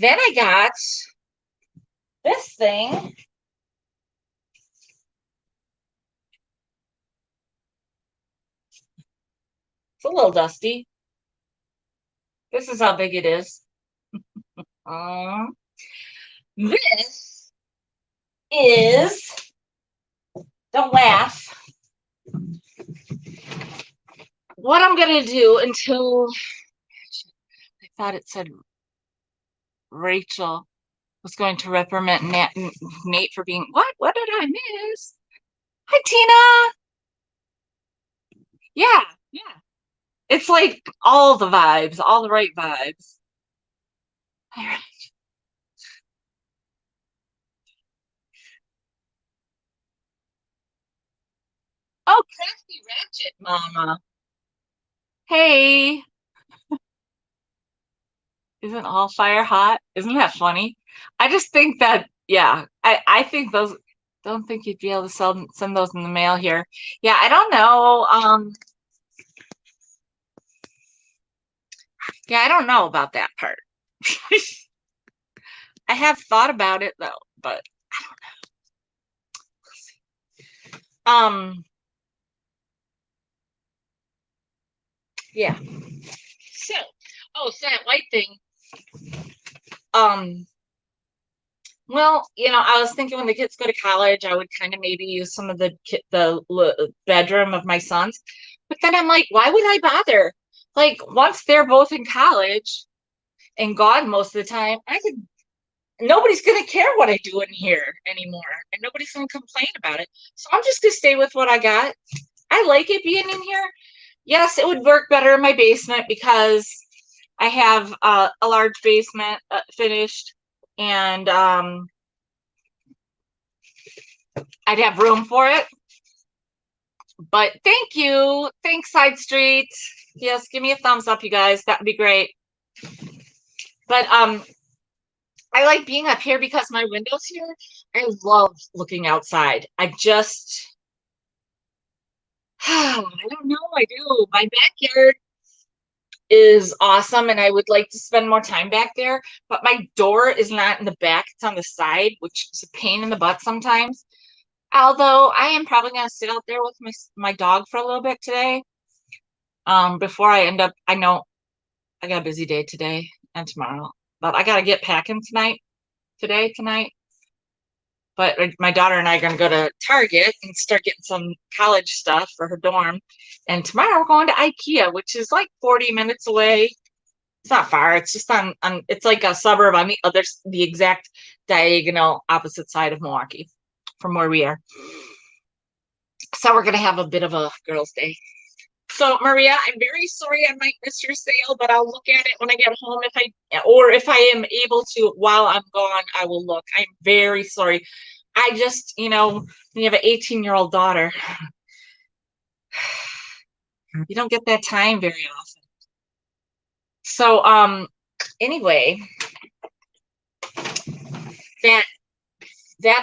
Then I got this thing. It's a little dusty. This is how big it is. This is, don't laugh, what I'm gonna do until, I thought it said Rachel was going to reprimand Nate for being, what did I miss? Hi, Tina. Yeah. It's like all the vibes, all the right vibes. Oh, Crafty Ratchet Mama. Hey. Isn't all fire hot? Isn't that funny? I just think that, yeah, I think those, don't think you'd be able to send those in the mail here. Yeah, I don't know. Yeah, I don't know about that part. I have thought about it though, but I don't know. Yeah. So, so that white thing. Well, I was thinking when the kids go to college, I would kind of maybe use some of the bedroom of my sons. But then I'm like, why would I bother? Like, once they're both in college and gone most of the time, nobody's gonna care what I do in here anymore, and nobody's gonna complain about it. So I'm just gonna stay with what I got. I like it being in here. Yes, it would work better in my basement because I have a large basement finished, and I'd have room for it. But thank you. Thanks, Side Street. Yes, give me a thumbs up, you guys. That would be great. But I like being up here because my windows here, I love looking outside. I don't know, I do. My backyard is awesome and I would like to spend more time back there, but my door is not in the back, it's on the side, which is a pain in the butt sometimes. Although I am probably going to sit out there with my dog for a little bit today. Before I end up, I know I got a busy day today and tomorrow, but I got to get packing tonight. But my daughter and I are going to go to Target and start getting some college stuff for her dorm. And tomorrow we're going to IKEA, which is like 40 minutes away. It's not far. It's just on it's like a suburb on the exact diagonal opposite side of Milwaukee from where we are. So we're going to have a bit of a girls' day. So Maria, I'm very sorry I might miss your sale, but I'll look at it when I get home. If I am able to while I'm gone, I will look. I'm very sorry. I just, when you have an 18-year-old daughter, you don't get that time very often. So anyway, that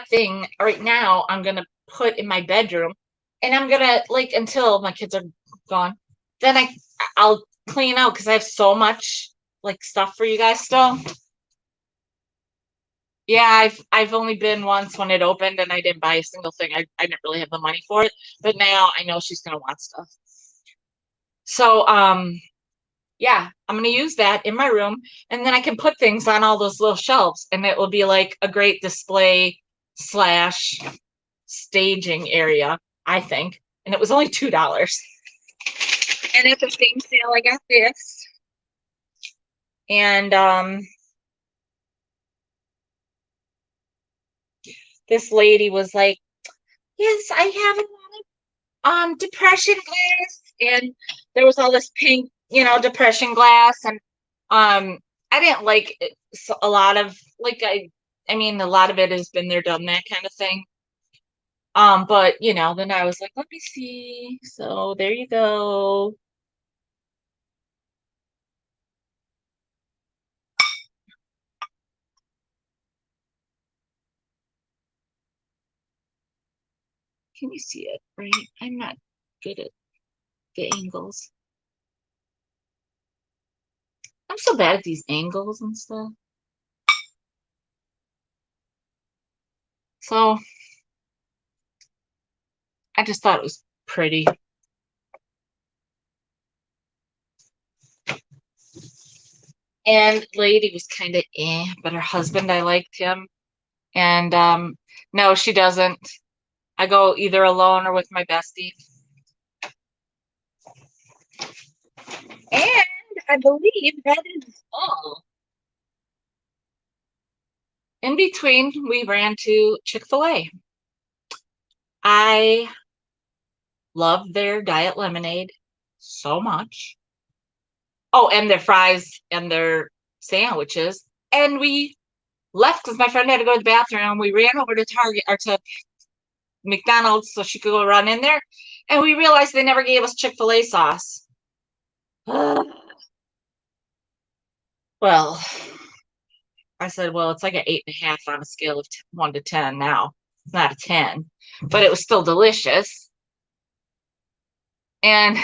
thing right now I'm gonna put in my bedroom, and I'm gonna until my kids are gone. Then I'll clean out because I have so much stuff for you guys still. Yeah, I've only been once when it opened and I didn't buy a single thing. I didn't really have the money for it, but now I know she's gonna want stuff. So yeah, I'm gonna use that in my room, and then I can put things on all those little shelves, and it will be like a great display / staging area, I think. And it was only $2. And at the same sale, I got this. And this lady was like, yes, I have a lot of depression glass. And there was all this pink, depression glass. And I didn't like it, a lot of I mean, a lot of it has been there, done that kind of thing. But then I was like, let me see. So there you go. Can you see it? Right? I'm not good at the angles. I'm so bad at these angles and stuff. So I just thought it was pretty. And lady was kind of but her husband, I liked him. And no, she doesn't. I go either alone or with my bestie. And I believe that is all. In between, we ran to Chick-fil-A. I love their diet lemonade so much. Oh, and their fries and their sandwiches. And we left because my friend had to go to the bathroom. We ran over to Target or to McDonald's so she could go run in there. And we realized they never gave us Chick-fil-A sauce. Well, I said, well, it's like an 8.5 on a scale of 1 to 10 now. It's not a 10, but it was still delicious. And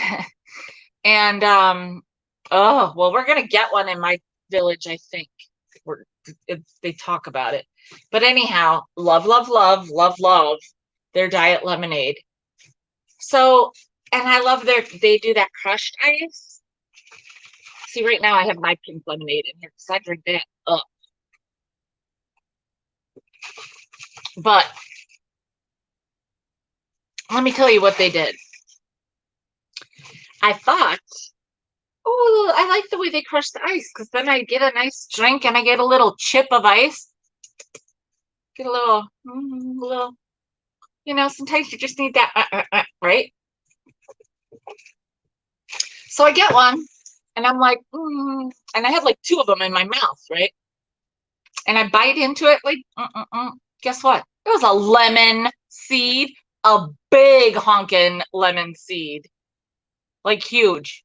oh, well, we're gonna get one in my village, I think. They talk about it. But anyhow, love their diet lemonade. So, and I love they do that crushed ice. See, right now I have my pink lemonade in here because I drink that up. But let me tell you what they did. I thought, oh, I like the way they crush the ice because then I get a nice drink and I get a little chip of ice. Get a little, sometimes you just need that, right? So I get one and I'm like, and I had like 2 of them in my mouth, right? And I bite into it like, guess what? It was a lemon seed, a big honking lemon seed, like huge.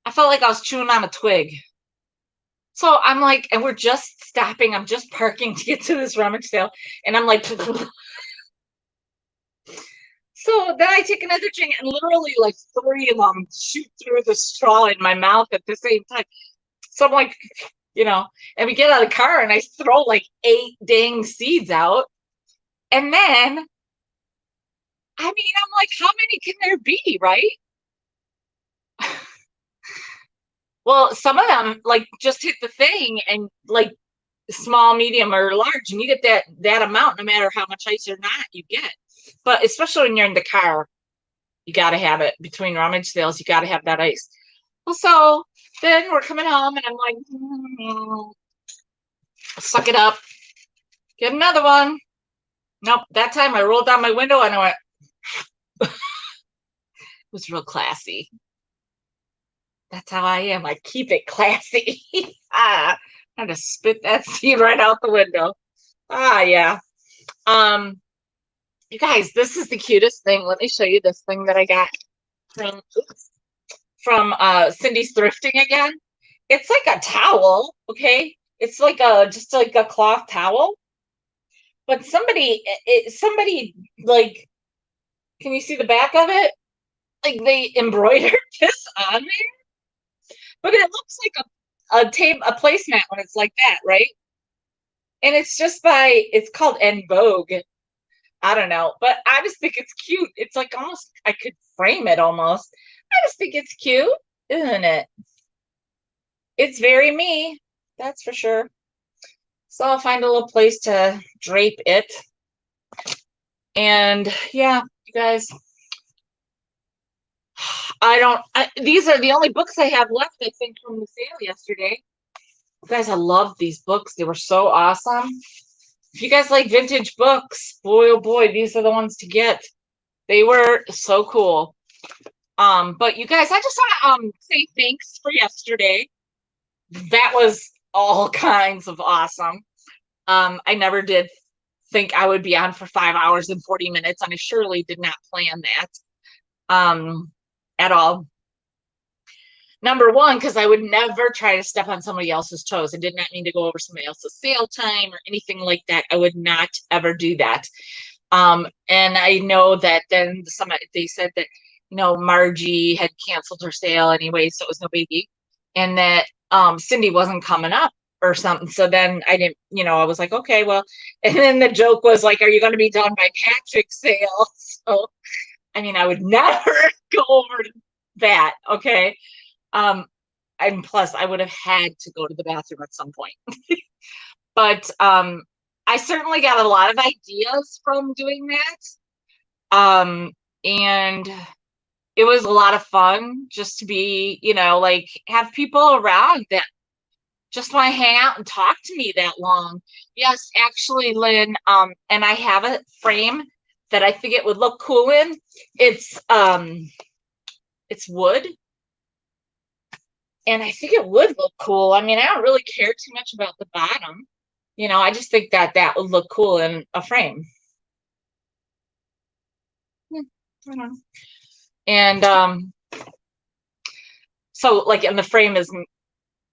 I felt like I was chewing on a twig. So I'm like, and we're just stopping. I'm just parking to get to this rummage sale. And I'm like, so then I take another drink and literally like 3 of them shoot through the straw in my mouth at the same time. So I'm like, and we get out of the car and I throw like 8 dang seeds out. And then, I'm like, how many can there be, right? Well, some of them like just hit the thing and like small, medium, or large, and you get that amount no matter how much ice or not you get. But especially when you're in the car, you got to have it. Between rummage sales, you got to have that ice. Well, so then we're coming home and I'm like, suck it up, get another one. Nope, that time I rolled down my window and I went, it was real classy. That's how I am. I keep it classy. I'm gonna spit that seed right out the window. Yeah. You guys, this is the cutest thing. Let me show you this thing that I got from Cindy's Thrifting again. It's like a towel, okay? It's like just like a cloth towel. But somebody like, can you see the back of it? Like they embroidered this on there. But it looks like a placemat when it's like that, right? And it's it's called En Vogue. I don't know, but I just think it's cute. It's like almost, I could frame it almost. I just think it's cute, isn't it? It's very me, that's for sure. So I'll find a little place to drape it. And yeah, you guys, these are the only books I have left, I think, from the sale yesterday. You guys, I love these books. They were so awesome. If you guys like vintage books, boy, oh boy, these are the ones to get. They were so cool. But you guys, I just want to say thanks for yesterday. That was all kinds of awesome. I never did think I would be on for 5 hours and 40 minutes, and I surely did not plan that at all. Number one, because I would never try to step on somebody else's toes. I did not mean to go over somebody else's sale time or anything like that. I would not ever do that. And I know that then they said that, Margie had canceled her sale anyway, so it was no biggie. And that Cindy wasn't coming up or something. So then I didn't, I was like, okay, well, and then the joke was like, are you going to be done by Patrick's sale? So, I mean, I would never go over to that. Okay. And plus I would have had to go to the bathroom at some point. But I certainly got a lot of ideas from doing that. And it was a lot of fun just to be, like have people around that just want to hang out and talk to me that long. Yes, actually, Lynn, and I have a frame that I think it would look cool in. It's wood. And I think it would look cool. I mean, I don't really care too much about the bottom. I just think that that would look cool in a frame. I don't know. And so like, and the frame is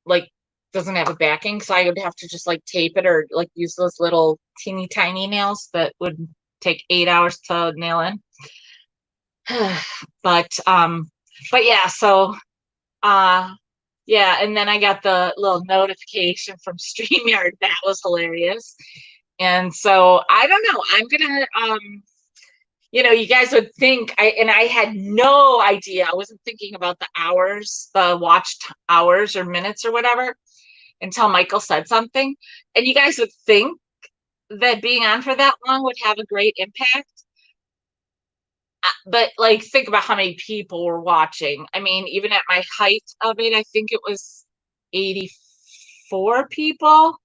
like doesn't have a backing, so I would have to just like tape it or like use those little teeny tiny nails that would take 8 hours to nail in. But yeah, so yeah, and then I got the little notification from StreamYard. That was hilarious. And so I don't know. I'm gonna you guys would think I had no idea. I wasn't thinking about the hours, the watched hours or minutes or whatever until Michael said something. And you guys would think that being on for that long would have a great impact. But like, think about how many people were watching. I mean, even at my height of it, I think it was 84 people.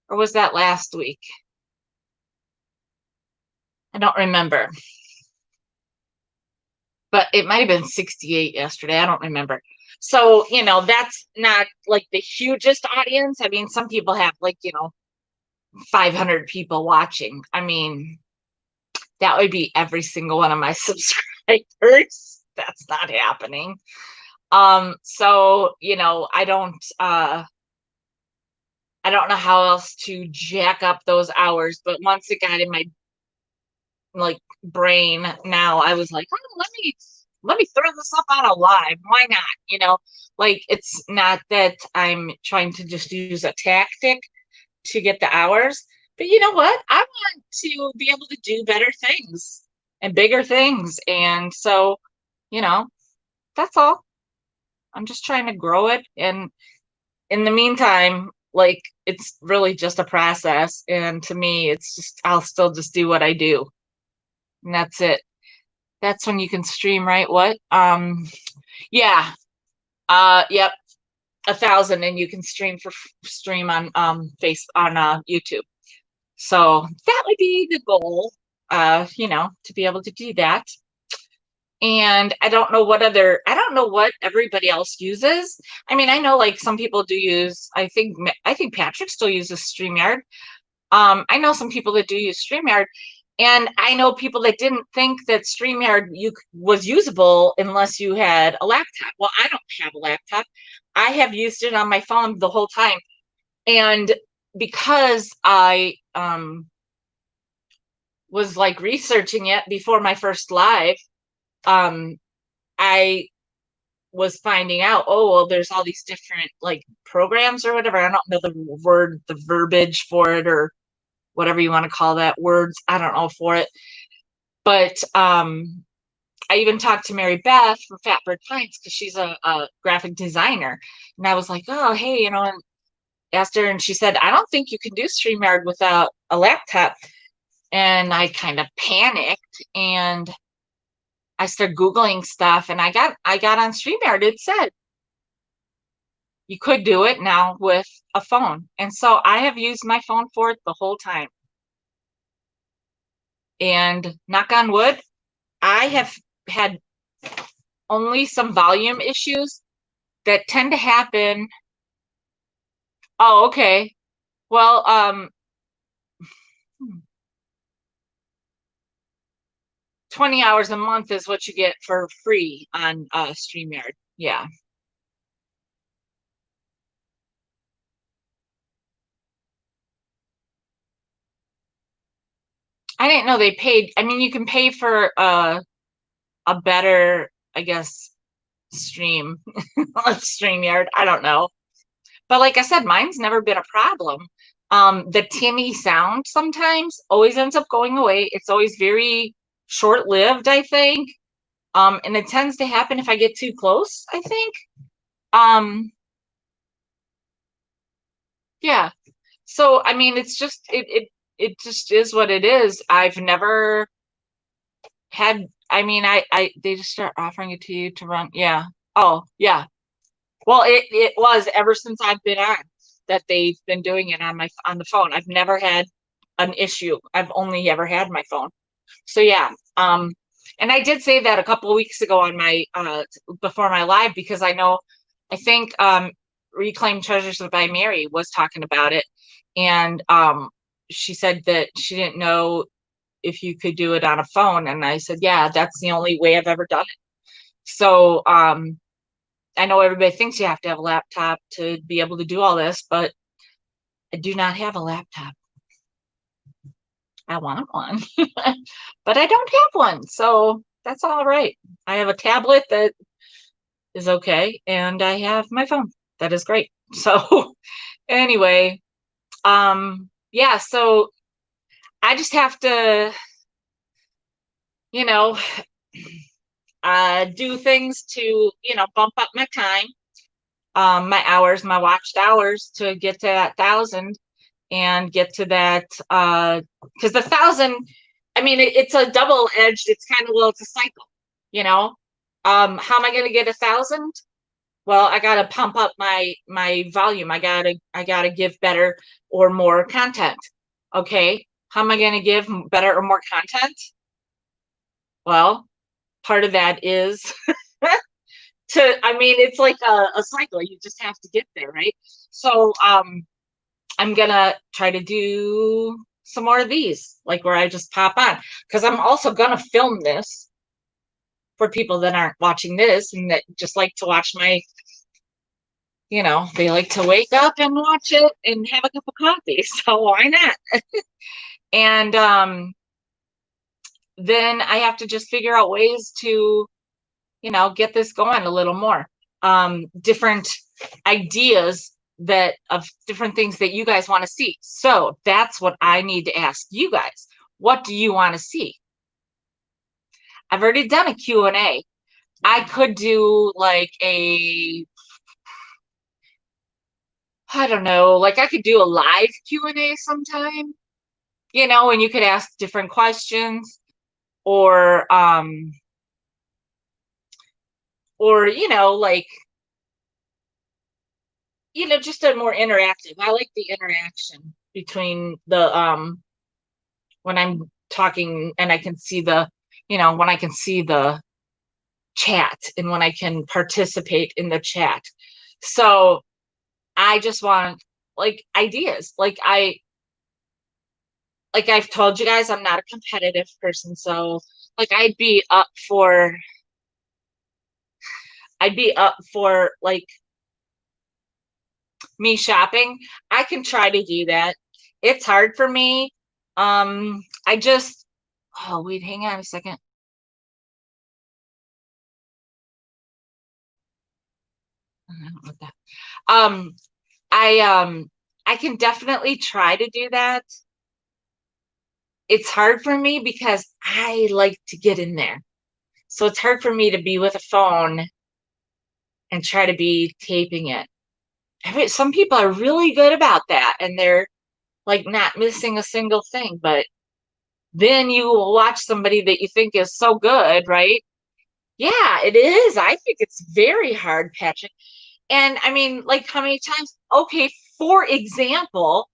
Or was that last week? I don't remember. But it might have been 68 yesterday. I don't remember. So, that's not like the hugest audience. I mean, some people have like, 500 people watching. I mean, that would be every single one of my subscribers. That's not happening. So, I don't know how else to jack up those hours, but once it got in my like brain, now I was like, oh, let me throw this up on a live. Why not? Like, it's not that I'm trying to just use a tactic to get the hours, but you know what? I want to be able to do better things and bigger things. And so, that's all. I'm just trying to grow it. And in the meantime, like, it's really just a process. And to me, it's just, I'll still just do what I do. And that's it. That's when you can stream, right? What? Yeah. Yep. 1,000, and you can stream on YouTube. So that would be the goal, to be able to do that. And I don't know what everybody else uses. I mean, I know like some people do use, I think Patrick still uses StreamYard. I know some people that do use StreamYard, and I know people that didn't think that StreamYard was usable unless you had a laptop. Well, I don't have a laptop. I have used it on my phone the whole time. And because I was like researching it before my first live, I was finding out, oh, well, there's all these different like programs or whatever. I don't know the verbiage for it, or whatever you want to call that, words. I don't know for it. But I even talked to Mary Beth from Fatbird Pines because she's a graphic designer. And I was like, oh, hey, and asked her, and she said, I don't think you can do StreamYard without a laptop. And I kind of panicked, and I started Googling stuff, and I got on StreamYard. It said you could do it now with a phone. And so I have used my phone for it the whole time. And knock on wood, I have had only some volume issues that tend to happen. Oh, okay. Well, 20 hours a month is what you get for free on StreamYard. Yeah. I didn't know they paid. I mean, you can pay for a better, I guess, stream, StreamYard. I don't know. But like I said, mine's never been a problem. The tinny sound sometimes always ends up going away. It's always very short-lived, I think. And it tends to happen if I get too close, I think. Yeah. So I mean, it's just it just is what it is. I've never had, I mean, they just start offering it to you to run. Yeah. Oh, yeah. Well, it was ever since I've been on that they've been doing it on the phone. I've never had an issue. I've only ever had my phone. So yeah. And I did say that a couple of weeks ago on my before my live, because I think Reclaim Treasures by Mary was talking about it, and she said that she didn't know if you could do it on a phone, and I said, yeah, that's the only way I've ever done it. So I know everybody thinks you have to have a laptop to be able to do all this, but I do not have a laptop. I want one, but I don't have one, so that's all right. I have a tablet that is okay, and I have my phone that is great. So anyway, yeah, so I just have to, you know, do things to, bump up my time, my hours, my watched hours to get to that 1,000 and get to that, because the 1,000, I mean, it's a double-edged, it's kind of, well, it's a cycle, you know. How am I going to get 1,000? Well, I got to pump up my volume. I gotta give better or more content. Okay, how am I going to give better or more content? Well, part of that is I mean, it's like a cycle. You just have to get there, right? So I'm gonna try to do some more of these, like where I just pop on, because I'm also gonna film this for people that aren't watching this and that just like to watch my, they like to wake up and watch it and have a cup of coffee. So why not? And then I have to just figure out ways to, get this going a little more. Different ideas of different things that you guys want to see. So that's what I need to ask you guys. What do you want to see? I've already done a Q&A. I could do like I don't know, like I could do a live Q&A sometime, and you could ask different questions, or like, just a more interactive. I like the interaction between the when I'm talking and I can see when I can see the chat and when I can participate in the chat. So I just want like ideas. Like I've told you guys, I'm not a competitive person, so like I'd be up for like me shopping. I can try to do that. It's hard for me. I just, oh wait, hang on a second. I don't know what that. Um, I can definitely try to do that. It's hard for me because I like to get in there. So it's hard for me to be with a phone and try to be taping it. Some people are really good about that and they're like not missing a single thing, but then you will watch somebody that you think is so good, right? Yeah, it is. I think it's very hard, Patrick. And I mean, like how many times? Okay, for example,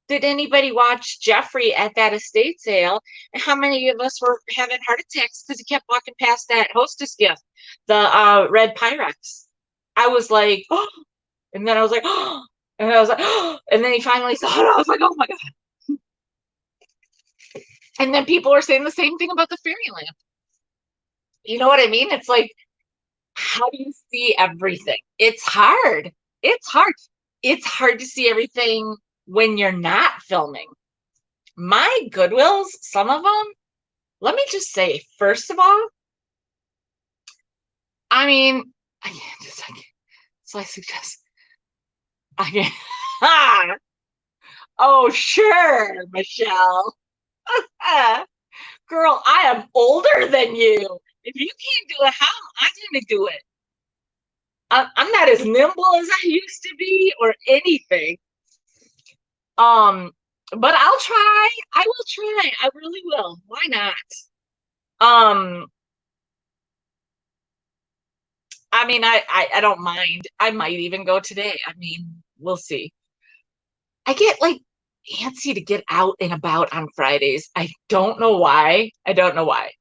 did anybody watch Jeffrey at that estate sale? And how many of us were having heart attacks because he kept walking past that hostess gift, the red Pyrex? I was like, oh, and then I was like, oh, and then I was like, oh, and then he finally saw it. I was like, oh my God. And then people are saying the same thing about the fairy lamp. You know what I mean? It's like, how do you see everything? It's hard. It's hard. It's hard to see everything when you're not filming. My Goodwills, some of them, let me just say, first of all, I mean, I can't just, so I suggest, I can't, oh, sure, Michelle. Girl, I am older than you. If you can't do it, how am I going to do it? I'm not as nimble as I used to be or anything. Um, but I'll try. I will try. I really will. Why not? Um, I mean, I don't mind. I might even go today. I mean, we'll see. I get like antsy to get out and about on Fridays. I don't know why. I don't know why.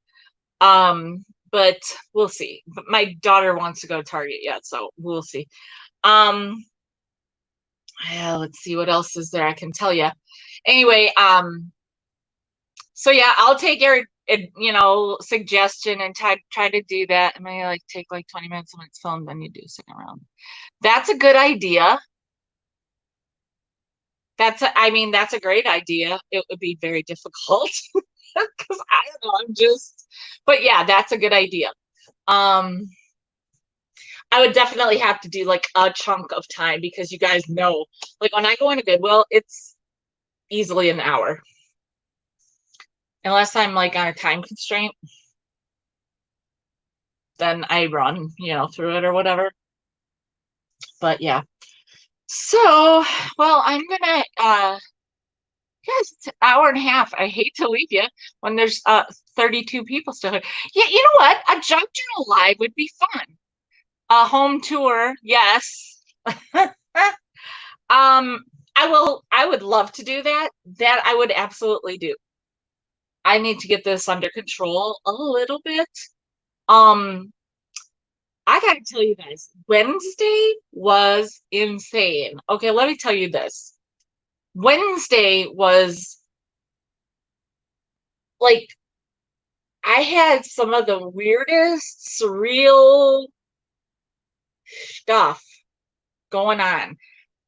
But we'll see. But my daughter wants to go to Target yet, so we'll see. Um, yeah, let's see what else is there I can tell you. Anyway, so yeah, I'll take your suggestion and try to do that. It may like take like 20 minutes when it's filmed, then you do second round. That's a good idea. I mean, that's a great idea. It would be very difficult because I don't know, but yeah, that's a good idea. I would definitely have to do like a chunk of time because you guys know, like when I go into Goodwill, it's easily an hour. Unless I'm like on a time constraint, then I run, through it or whatever. But yeah. So, well, I'm gonna yes, it's an hour and a half. I hate to leave you when there's 32 people still here. Yeah, you know what? A junk journal live would be fun. A home tour, yes. I would love to do that. That I would absolutely do. I need to get this under control a little bit. Um, I gotta tell you guys, Wednesday was insane. Okay, let me tell you this. Wednesday was like I had some of the weirdest, surreal stuff going on.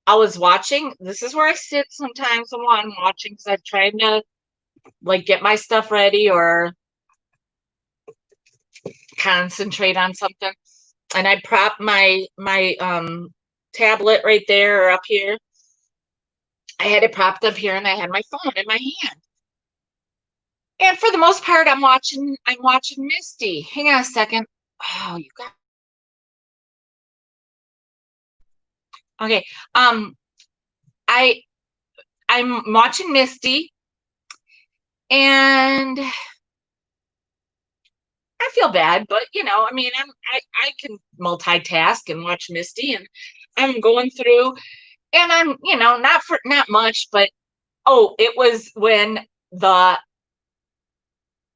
I was watching, this is where I sit sometimes while I'm watching because I'm trying to like get my stuff ready or concentrate on something. And I prop my tablet right there or up here. I had it propped up here and I had my phone in my hand. And for the most part, I'm watching Misty. Hang on a second. Oh, you got okay. I I'm watching Misty and I feel bad, but I mean, I can multitask and watch Misty, and I'm going through, and I'm not much, but oh, it was when the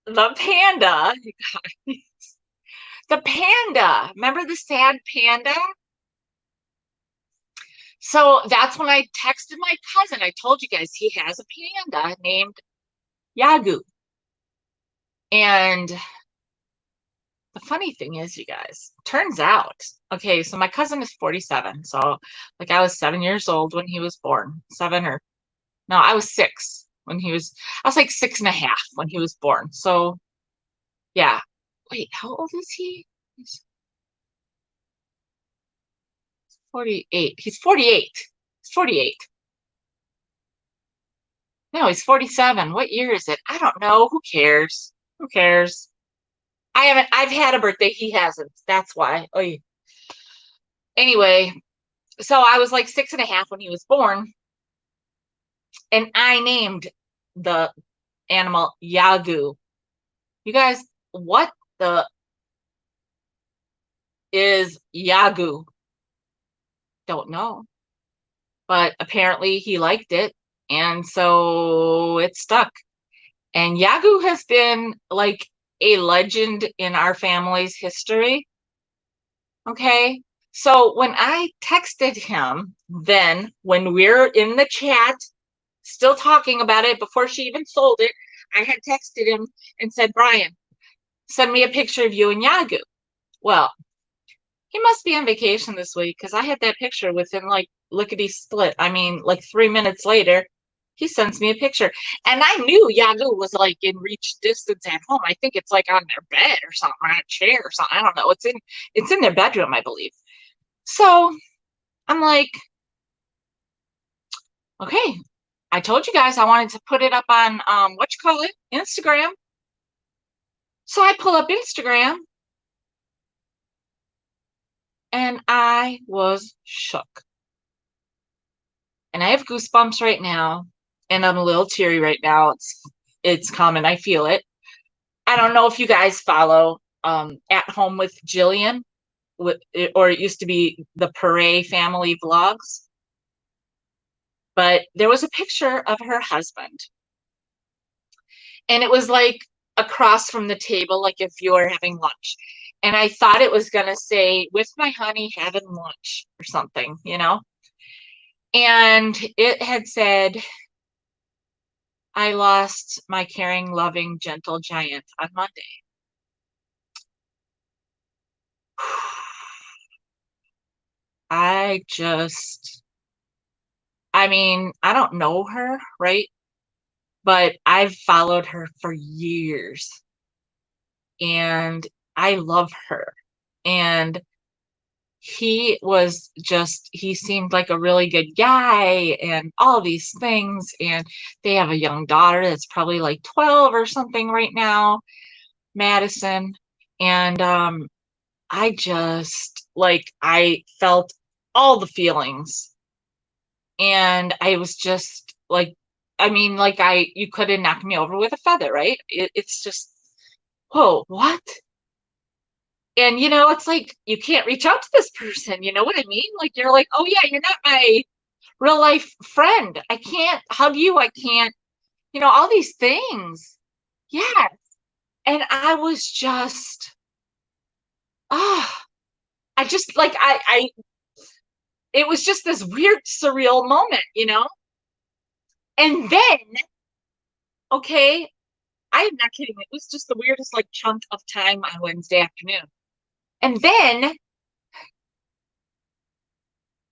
the panda, the panda. Remember the sad panda? So that's when I texted my cousin. I told you guys he has a panda named Yagu, and the funny thing is, you guys, turns out, okay, so my cousin is 47. So, like, I was 7 years old when he was born. Seven or, no, I was six when I was like 6.5 when he was born. So, yeah. Wait, how old is he? He's 48. He's 48. He's 48. No, he's 47. What year is it? I don't know. Who cares? Who cares? I've had a birthday. He hasn't. That's why. Oh, anyway, so I was like 6.5 when he was born, and I named the animal Yagu. You guys, what the is Yagu? Don't know. But apparently he liked it, and so it stuck. And Yagu has been like a legend in our family's history. Okay. So when I texted him, then when we're in the chat, still talking about it before she even sold it, I had texted him and said, Brian, send me a picture of you and Yagu. Well, he must be on vacation this week because I had that picture within like lickety split. I mean, like 3 minutes later, He sends me a picture. And I knew Yagu was like in reach distance at home. I think it's like on their bed or something, on a chair or something. I don't know. It's in their bedroom, I believe. So I'm like, okay, I told you guys I wanted to put it up on what you call it, Instagram. So I pull up Instagram and I was shook. And I have goosebumps right now, and I'm a little teary right now. It's coming. I feel it. I don't know if you guys follow At Home with Jillian, or it used to be the Pere family vlogs. But there was a picture of her husband, and it was like across from the table, like if you were having lunch. And I thought it was gonna say, "With my honey having lunch" or something, you know. And it had said, "I lost my caring, loving, gentle giant on Monday." I mean, I don't know her, right? But I've followed her for years and I love her. And he seemed like a really good guy and all these things. And they have a young daughter that's probably like 12 or something right now, Madison. And I felt all the feelings. And I was just like, I mean, like you could have knocked me over with a feather, right? It's just, whoa, what? And it's like you can't reach out to this person, you know what I mean? Like you're like, oh yeah, you're not my real life friend. I can't hug you, I can't, all these things. Yeah. And I was just, ah, I just like I it was just this weird surreal moment. And then, okay, I am not kidding. It was just the weirdest like chunk of time on Wednesday afternoon. And then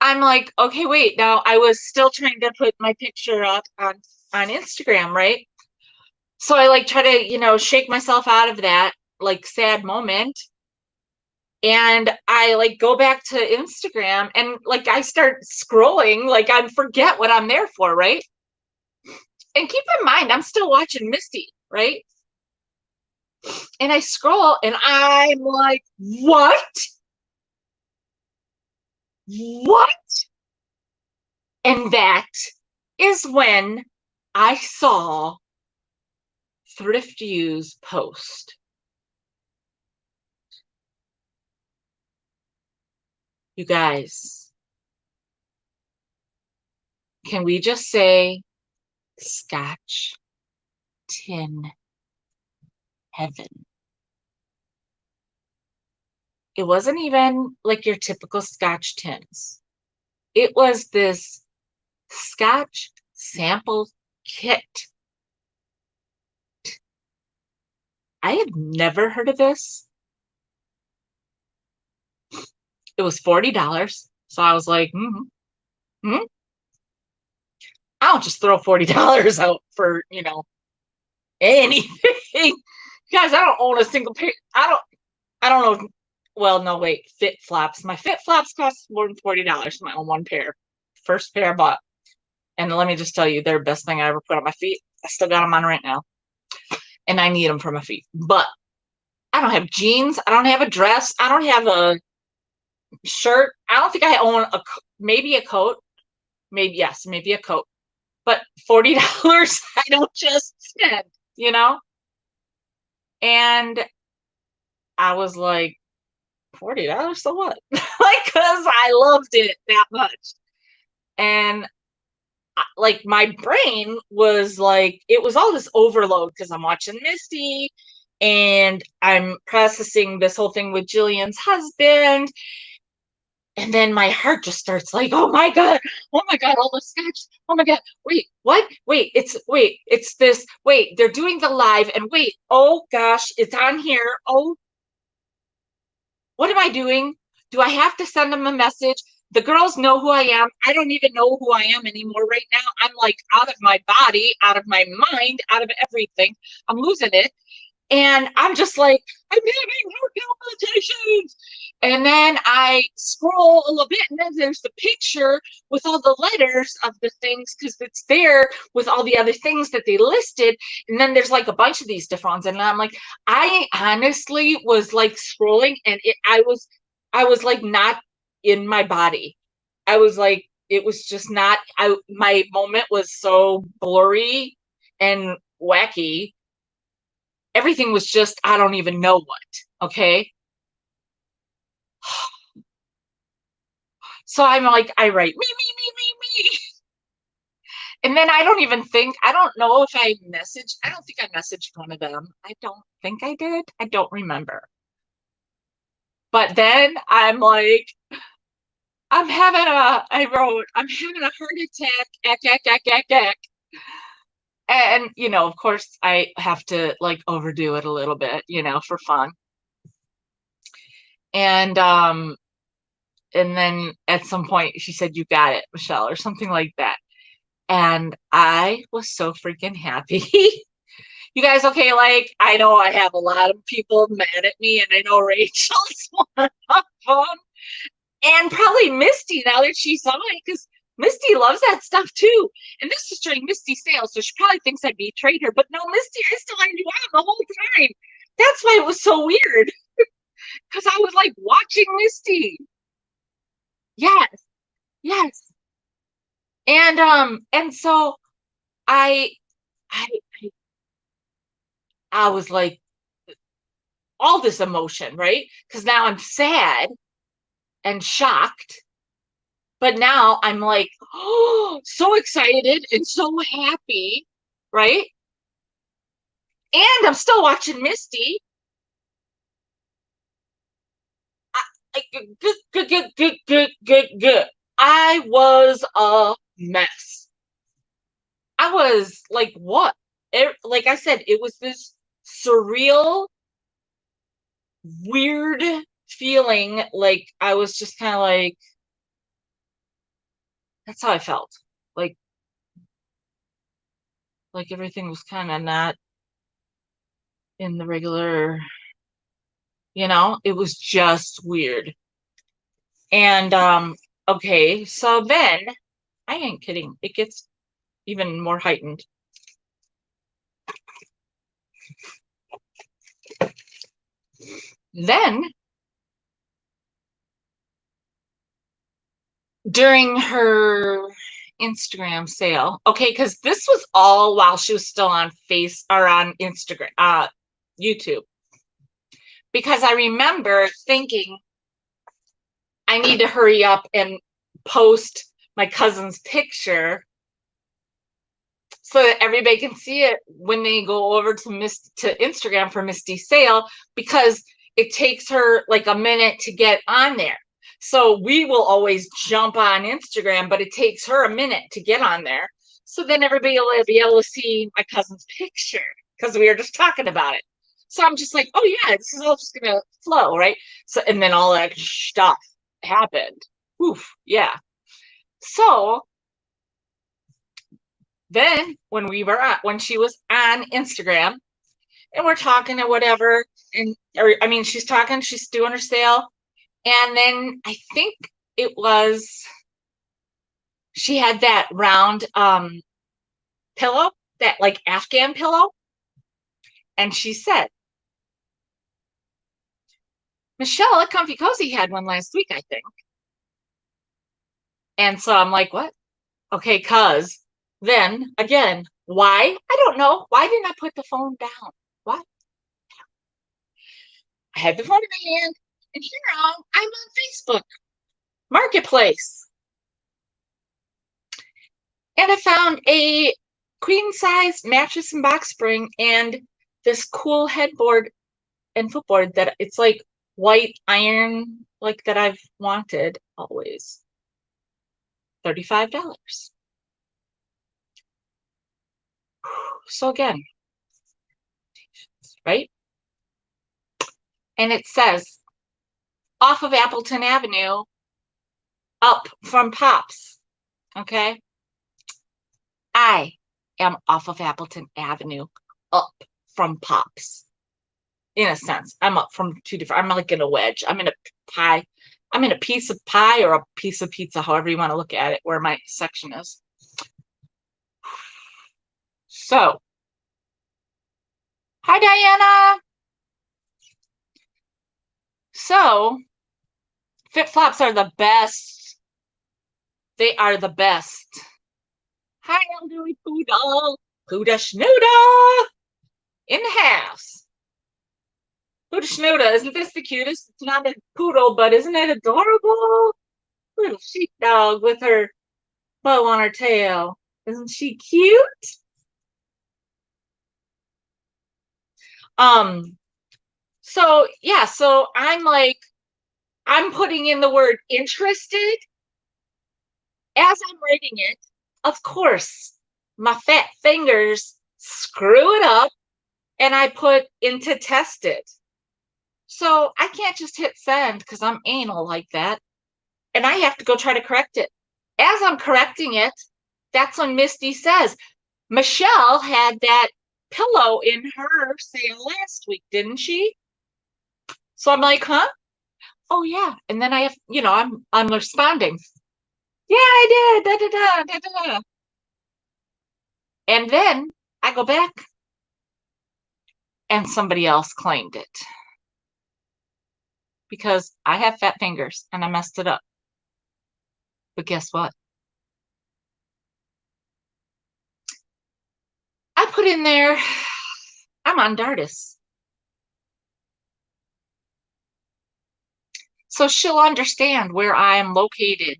I'm like, okay, wait. Now I was still trying to put my picture up on Instagram, right? So I like try to, shake myself out of that like sad moment. And I like go back to Instagram and like I start scrolling, like I forget what I'm there for, right? And keep in mind, I'm still watching Misty, right? And I scroll and I'm like, what? What? And that is when I saw Thrift Use post. You guys, can we just say Scotch tin heaven? It wasn't even like your typical Scotch tins. It was this Scotch sample kit. I had never heard of this. It was $40. So I was like, I don't just throw $40 out for, anything. Guys, I don't own a single pair. I don't know. Well, no, wait, Fit Flops. My Fit Flops cost more than $40 for my own one pair. First pair I bought. And let me just tell you, they're the best thing I ever put on my feet. I still got them on right now. And I need them for my feet. But I don't have jeans. I don't have a dress. I don't have a shirt. I don't think I own maybe a coat. Maybe a coat. But $40 I don't just spend. And I was like, $40, so what? Like, because I loved it that much. And like my brain was like, it was all this overload because I'm watching Misty and I'm processing this whole thing with Jillian's husband. And then my heart just starts like, oh my God, all the Scotch. Oh my God, wait, what? It's this, they're doing the live and oh gosh, it's on here. Oh, what am I doing? Do I have to send them a message? The girls know who I am. I don't even know who I am anymore right now. I'm like out of my body, out of my mind, out of everything. I'm losing it. And I'm just like, I'm having heart palpitations. And then I scroll a little bit, and then there's the picture with all the letters of the things, because it's there with all the other things that they listed. And then there's like a bunch of these different ones. And I'm like, I honestly was like scrolling, and I was like not in my body. I was like, it was just not, my moment was so blurry and wacky. Everything was just, I don't even know what. Okay. So I'm like, I write me. And then I don't even think, I don't know if I messaged, I don't think I messaged one of them. I don't think I did. I don't remember. But then I'm like, I'm having a heart attack. And, of course, I have to like overdo it a little bit, for fun. And then at some point she said, "You got it, Michelle," or something like that. And I was so freaking happy. You guys, okay, like, I know I have a lot of people mad at me, and I know Rachel's one of them. And probably Misty, now that she saw it, because Misty loves that stuff too. And this is during Misty's sale, so she probably thinks I betrayed her. But no, Misty, I still had you on the whole time. That's why it was so weird. Because I was like watching Misty. Yes, yes. And so I I I was like all this emotion, right? Because now I'm sad and shocked, but now I'm like, oh, so excited and so happy, right? And I'm still watching Misty. Good. I was a mess. I was like, what? Like I said, it was this surreal, weird feeling. Like I was just kind of like, that's how I felt. Like, like everything was kind of not in the regular, it was just weird. And okay, so then I ain't kidding. It gets even more heightened. Then during her Instagram sale, okay, because this was all while she was still on Face or on Instagram, YouTube. Because I remember thinking, I need to hurry up and post my cousin's picture so that everybody can see it when they go over to Instagram for Misty's sale, because it takes her like a minute to get on there. So we will always jump on Instagram, but it takes her a minute to get on there. So then everybody will be able to see my cousin's picture because we were just talking about it. So I'm just like, oh yeah, this is all just gonna flow, right? So and then all that stuff happened. Oof, yeah. So then when she was on Instagram and we're talking or whatever, and I mean she's doing her sale, and then I think it was she had that round pillow, that like Afghan pillow, and she said, Michelle at Comfy Cozy had one last week, I think. And so I'm like, what? Okay, cuz then again, why? I don't know. Why didn't I put the phone down? What? I had the phone in my hand, and here I'm on Facebook Marketplace. And I found a queen size mattress and box spring and this cool headboard and footboard that it's like white iron, like that I've wanted always. $35. So again, right? And it says off of Appleton Avenue, up from Pops. Okay. I am off of Appleton Avenue, up from Pops. In a sense, I'm up from two different. I'm like in a wedge. I'm in a pie. I'm in a piece of pie or a piece of pizza, however you want to look at it, where my section is. So, hi, Diana. So, flip-flops are the best. They are the best. Hi, elderly poodle. Pooda Schnooda in the house. Pooda Schnooda, isn't this the cutest? It's not a poodle, but isn't it adorable? Little sheepdog with her bow on her tail. Isn't she cute? So yeah, so I'm putting in the word interested as I'm writing it. Of course, my fat fingers screw it up and I put into tested. So I can't just hit send because I'm anal like that. And I have to go try to correct it. As I'm correcting it, that's when Misty says, Michelle had that pillow in her sale last week, didn't she? So I'm like, huh? Oh yeah. And then I have, I'm responding. Yeah, I did. Da, da, da, da, da. And then I go back and somebody else claimed it because I have fat fingers and I messed it up. But guess what? I put in there, I'm on Dardis. So she'll understand where I am located.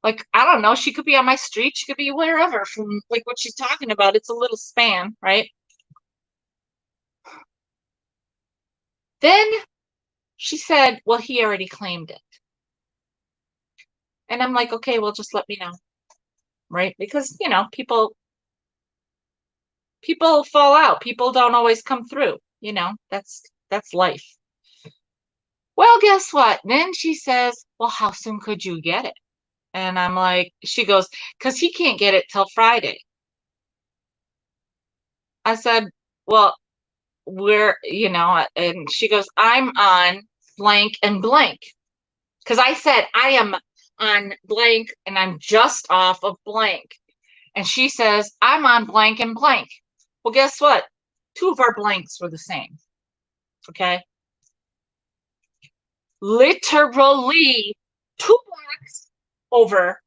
Like, I don't know, she could be on my street, she could be wherever from like what she's talking about. It's a little span, right? Then she said, well, he already claimed it. And I'm like, okay, well, just let me know. Right? Because, people fall out. People don't always come through, that's life. Well, guess what? Then she says, well, how soon could you get it? And I'm like, she goes, because he can't get it till Friday. I said, well, and she goes, I'm on blank and blank. Because I said, I am on blank and I'm just off of blank. And she says, I'm on blank and blank. Well, guess what? Two of our blanks were the same. Okay. Literally 2 blocks over.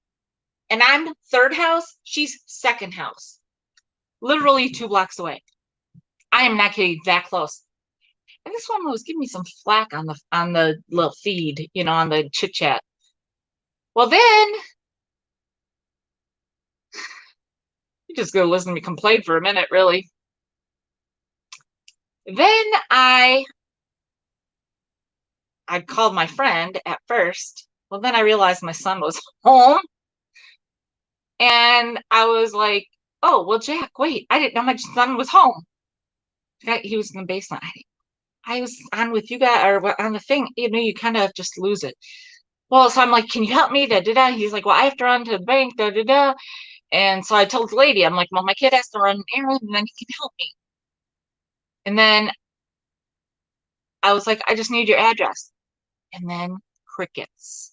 And I'm third house. She's second house. Literally 2 blocks away. I am not kidding, that close. And this woman was giving me some flack on the little feed, on the chit chat. Well, then you just go listen to me complain for a minute, really. Then I called my friend at first. Well, then I realized my son was home. And I was like, oh, well, Jack, wait, I didn't know my son was home. He was in the basement. I was on with you guys or on the thing, you kind of just lose it. Well, so I'm like, can you help me? Da, da, da. He's like, well, I have to run to the bank. Da, da, da. And so I told the lady, I'm like, well, my kid has to run an errand and then he can help me. And then I was like, I just need your address. And then crickets.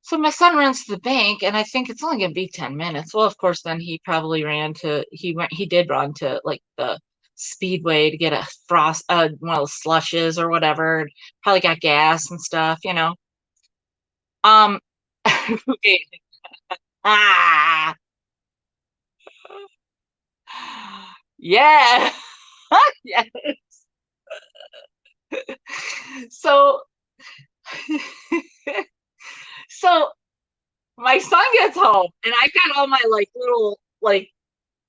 So my son runs to the bank and I think it's only going to be 10 minutes. Well, of course, then he probably he did run to like the Speedway to get a one of those slushes or whatever. Probably got gas and stuff, okay. Ah, yeah. Yes. So, so my son gets home and I got all my like little like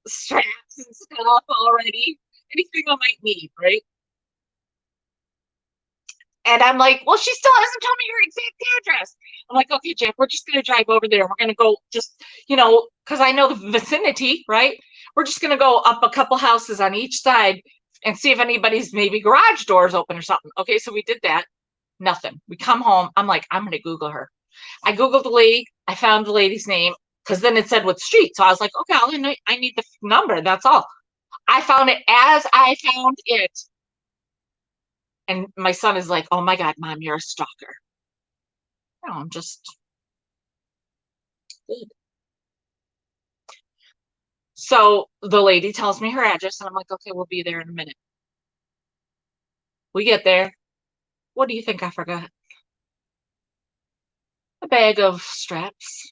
straps and stuff already. Anything I might need, right? And I'm like, well, she still hasn't told me your exact address. I'm like, okay, Jack, we're just going to drive over there. We're going to go just, because I know the vicinity, right? We're just going to go up a couple houses on each side, and see if anybody's maybe garage doors open or something. Okay, so we did that. Nothing. We come home. I'm like, I'm going to Google her. I Googled the lady. I found the lady's name because then it said what street. So I was like, okay, I need the number. That's all. I found it as I found it. And my son is like, oh my God, Mom, you're a stalker. No, I'm just good. So the lady tells me her address, and I'm like, okay, we'll be there in a minute. We get there. What do you think I forgot? A bag of straps.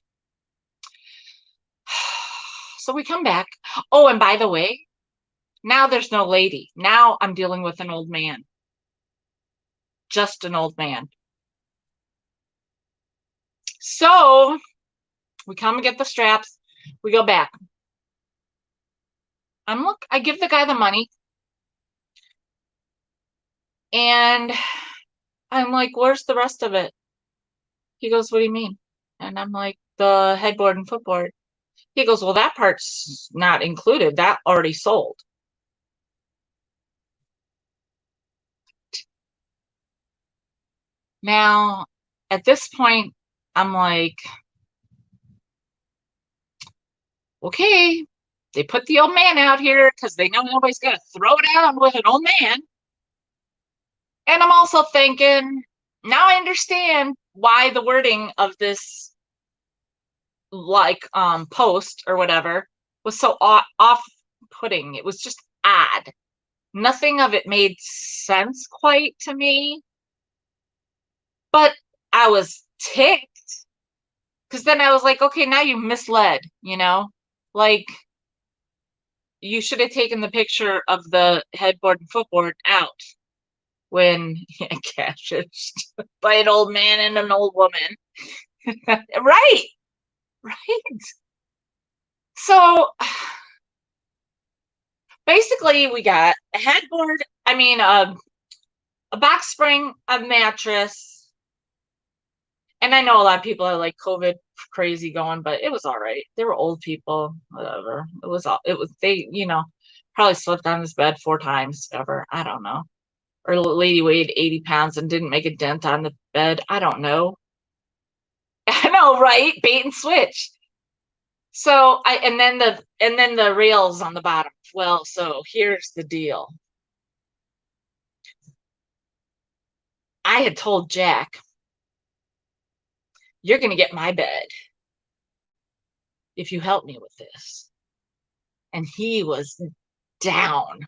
So we come back. Oh, and by the way, now there's no lady. Now I'm dealing with an old man. Just an old man. So we come and get the straps. We go back. I give the guy the money. And I'm like, where's the rest of it? He goes, what do you mean? And I'm like, the headboard and footboard. He goes, well, that part's not included. That already sold. Now, at this point, I'm like, okay, they put the old man out here because they know nobody's going to throw down with an old man. And I'm also thinking, now I understand why the wording of this post or whatever was so off-putting. It was just odd. Nothing of it made sense quite to me. But I was ticked because then I was like, okay, now you misled, like you should have taken the picture of the headboard and footboard out when cashed by an old man and an old woman. Right. So basically we got a headboard, a box spring, a mattress. And I know a lot of people are like COVID crazy going, but it was all right. They were old people, whatever. They, probably slept on this bed 4 times ever. I don't know. Or a lady weighed 80 pounds and didn't make a dent on the bed. I don't know. I know, right? Bait and switch. So and then the rails on the bottom. Well, so here's the deal. I had told Jack, you're going to get my bed if you help me with this. And he was down.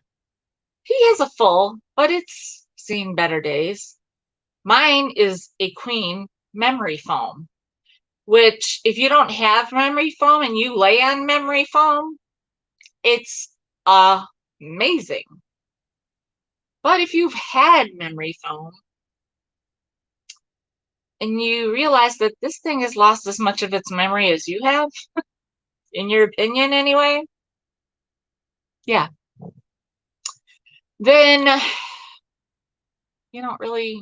He has a full, but it's seen better days. Mine is a queen memory foam, which if you don't have memory foam and you lay on memory foam, it's amazing. But if you've had memory foam and you realize that this thing has lost as much of its memory as you have, in your opinion anyway, yeah, then you don't really,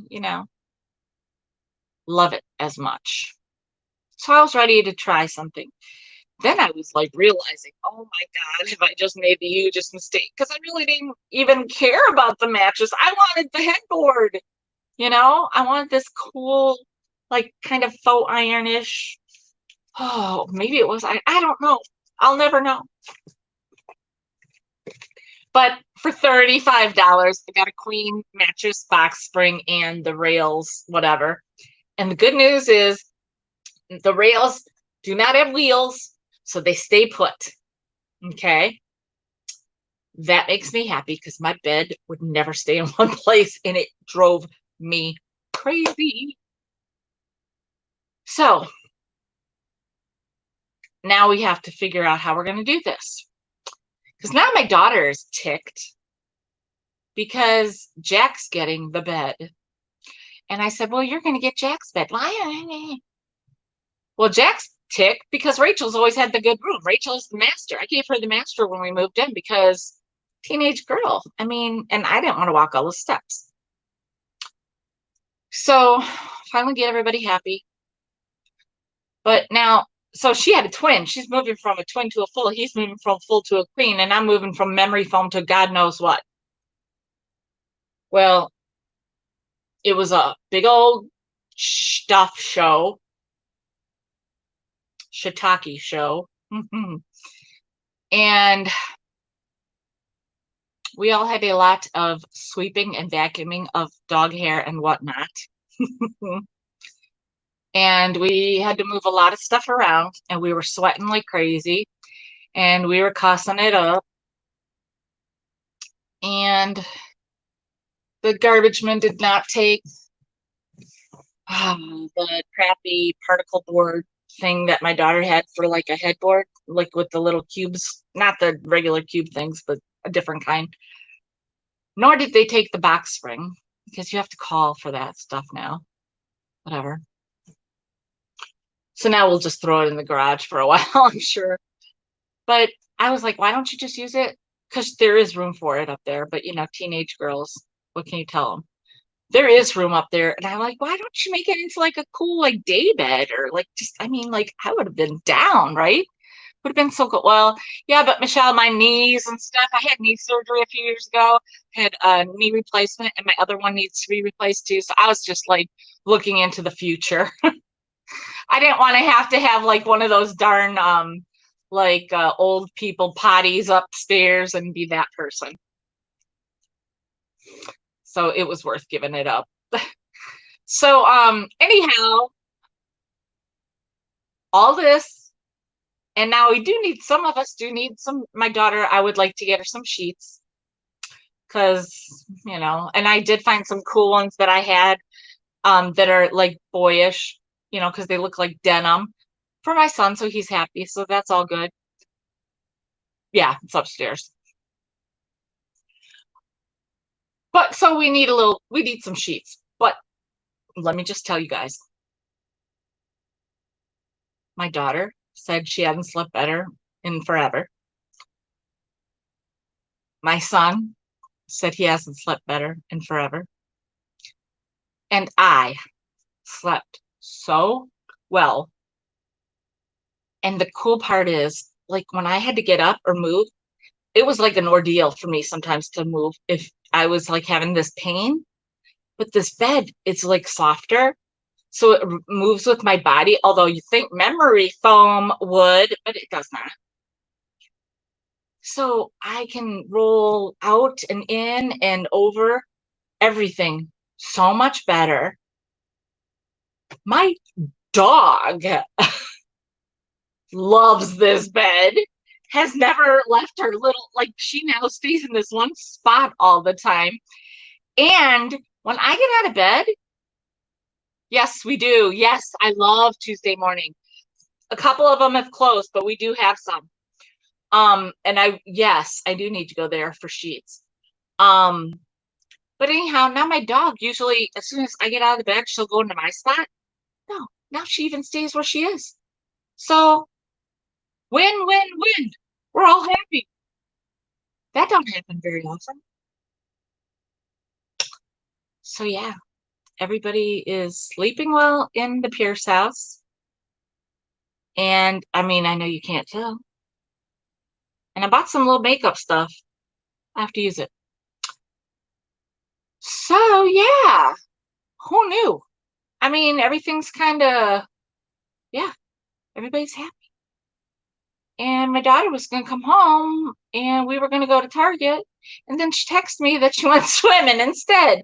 love it as much. So I was ready to try something. Then I was like realizing, oh my God, have I just made the hugest mistake? Because I really didn't even care about the mattress. I wanted the headboard, I wanted this cool, like kind of faux ironish. Oh, maybe it was, I don't know. I'll never know. But for $35, I got a queen mattress, box spring, and the rails, whatever. And the good news is the rails do not have wheels, so they stay put. Okay. That makes me happy because my bed would never stay in one place and it drove me crazy. So now we have to figure out how we're going to do this. Because now my daughter is ticked because Jack's getting the bed. And I said, well, you're going to get Jack's bed. Why? Well, Jack's ticked because Rachel's always had the good room. Rachel is the master. I gave her the master when we moved in because teenage girl. And I didn't want to walk all the steps. So finally get everybody happy. But now, so she had a twin. She's moving from a twin to a full. He's moving from full to a queen. And I'm moving from memory foam to God knows what. Well, it was a big old stuff show, shiitake show. And we all had a lot of sweeping and vacuuming of dog hair and whatnot. And we had to move a lot of stuff around, and we were sweating like crazy, and we were cussing it up. And the garbage man did not take the crappy particle board thing that my daughter had for like a headboard, like with the little cubes, not the regular cube things, but a different kind. Nor did they take the box spring, because you have to call for that stuff now. Whatever. So now we'll just throw it in the garage for a while, I'm sure. But I was like, why don't you just use it? Because there is room for it up there. But, you know, teenage girls, what can you tell them? There is room up there. And I'm like, why don't you make it into like a cool, like day bed or like just, I mean, like I would have been down, right? Would have been so good. Well, yeah, but Michelle, my knees and stuff, I had knee surgery a few years ago, had a knee replacement, and my other one needs to be replaced too. So I was just like looking into the future. I didn't want to have like one of those darn old people potties upstairs and be that person. So it was worth giving it up. So anyhow, all this, and now we do need, some of us do need some, my daughter, I would like to get her some sheets, because, you know, and I did find some cool ones that I had that are like boyish, you know, because they look like denim for my son, so he's happy. So that's all good. Yeah, it's upstairs. But so we need some sheets. But let me just tell you guys, my daughter said she hadn't slept better in forever. My son said he hasn't slept better in forever. And I slept so well. And the cool part is, like, when I had to get up or move, it was like an ordeal for me sometimes to move if I was like having this pain. But this bed, it's like softer. So it moves with my body, although you think memory foam would, but it does not. So I can roll out and in and over everything so much better. My dog loves this bed, has never left her little, like, she now stays in this one spot all the time. And when I get out of bed, yes, we do. Yes, I love Tuesday morning. A couple of them have closed, but we do have some. And yes, I do need to go there for sheets. But anyhow, now my dog, usually as soon as I get out of the bed, she'll go into my spot. No, now she even stays where she is. So win, win, win. We're all happy. That don't happen very often. So yeah, everybody is sleeping well in the Pierce house. And I mean, I know you can't tell. And I bought some little makeup stuff. I have to use it. So yeah, who knew? I mean, everything's kind of, yeah, everybody's happy. And my daughter was going to come home and we were going to go to Target. And then she texted me that she went swimming instead.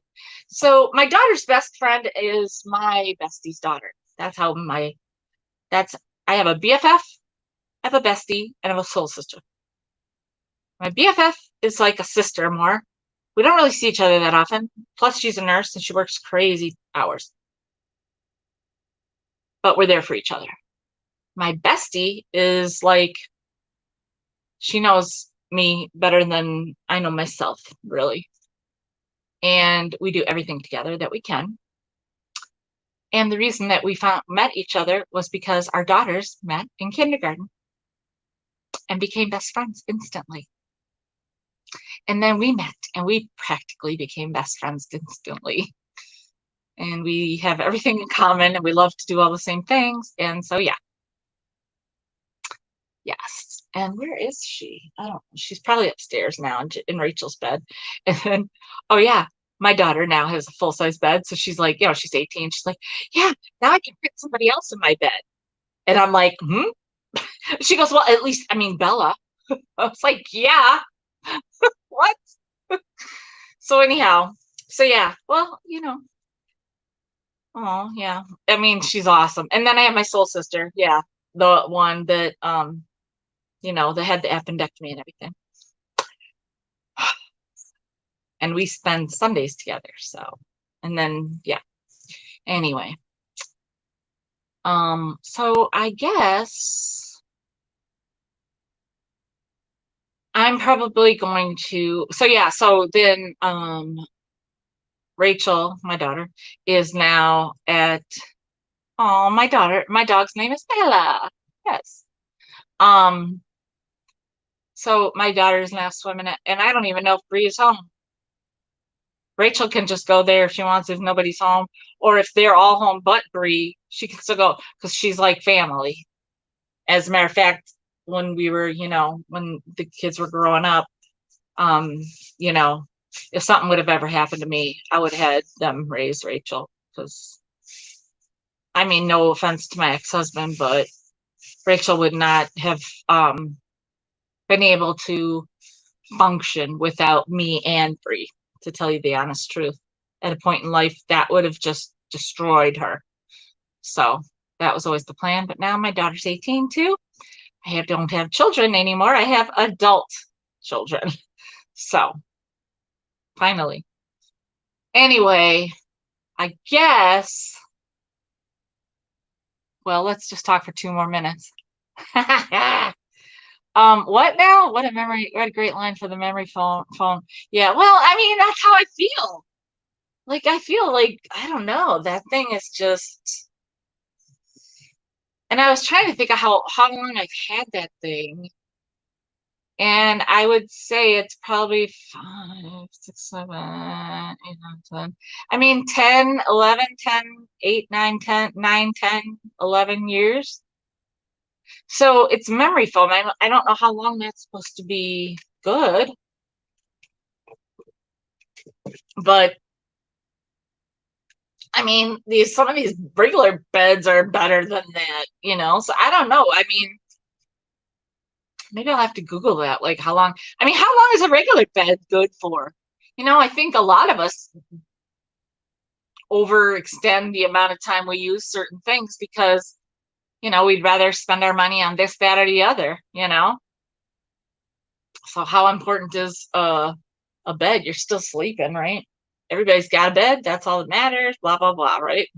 So my daughter's best friend is my bestie's daughter. That's how I have a BFF, I have a bestie, and I have a soul sister. My BFF is like a sister more. We don't really see each other that often. Plus, she's a nurse and she works crazy hours. But we're there for each other. My bestie is like, she knows me better than I know myself, really. And we do everything together that we can. And the reason that we met each other was because our daughters met in kindergarten and became best friends instantly. And then we met and we practically became best friends instantly. And we have everything in common and we love to do all the same things. And so, yeah. Yes. And where is she? I don't know. She's probably upstairs now in Rachel's bed. And then, oh, yeah. my daughter now has a full-size bed. So she's like, she's 18. She's like, yeah, now I can fit somebody else in my bed. And I'm like, hmm? She goes, well, at least, I mean, Bella. I was like, yeah, what? So anyhow, so yeah, well, oh yeah. I mean, she's awesome. And then I have my soul sister. Yeah. The one that, that had the appendectomy and everything. And we spend Sundays together. So, and then, yeah. Anyway. So I guess I'm probably going to, so yeah, so then, Rachel, my daughter, is now at, oh, my dog's name is Bella. Yes. So my daughter's now swimming it, and I don't even know if Bree is home. Rachel can just go there if she wants, if nobody's home, or if they're all home but Bree, she can still go because she's like family. As a matter of fact, when we were, when the kids were growing up, you know, if something would have ever happened to me, I would have had them raise Rachel because, I mean, no offense to my ex-husband, but Rachel would not have been able to function without me and Bree, to tell you the honest truth. At a point in life, that would have just destroyed her. So that was always the plan. But now my daughter's 18 too. Don't have children anymore. I have adult children. So finally. Anyway, I guess, well, let's just talk for 2 more minutes. What now? What a great line for the memory phone. Yeah, well, I mean, that's how I feel. Like, I feel like, I don't know, that thing is just, and I was trying to think of how long I've had that thing. And I would say it's probably 5, 6, 7, 8, 9, 10. I mean, 10, 11, 10, 8, 9, 10, 9, 10, 11 years. So it's memory foam. I don't know how long that's supposed to be good. But I mean, some of these regular beds are better than that, So I don't know. I mean, maybe I'll have to Google that. Like how long? I mean, how long is a regular bed good for? I think a lot of us overextend the amount of time we use certain things because, we'd rather spend our money on this, that, or the other, So how important is a bed? You're still sleeping, right? Everybody's got a bed. That's all that matters. Blah, blah, blah, right?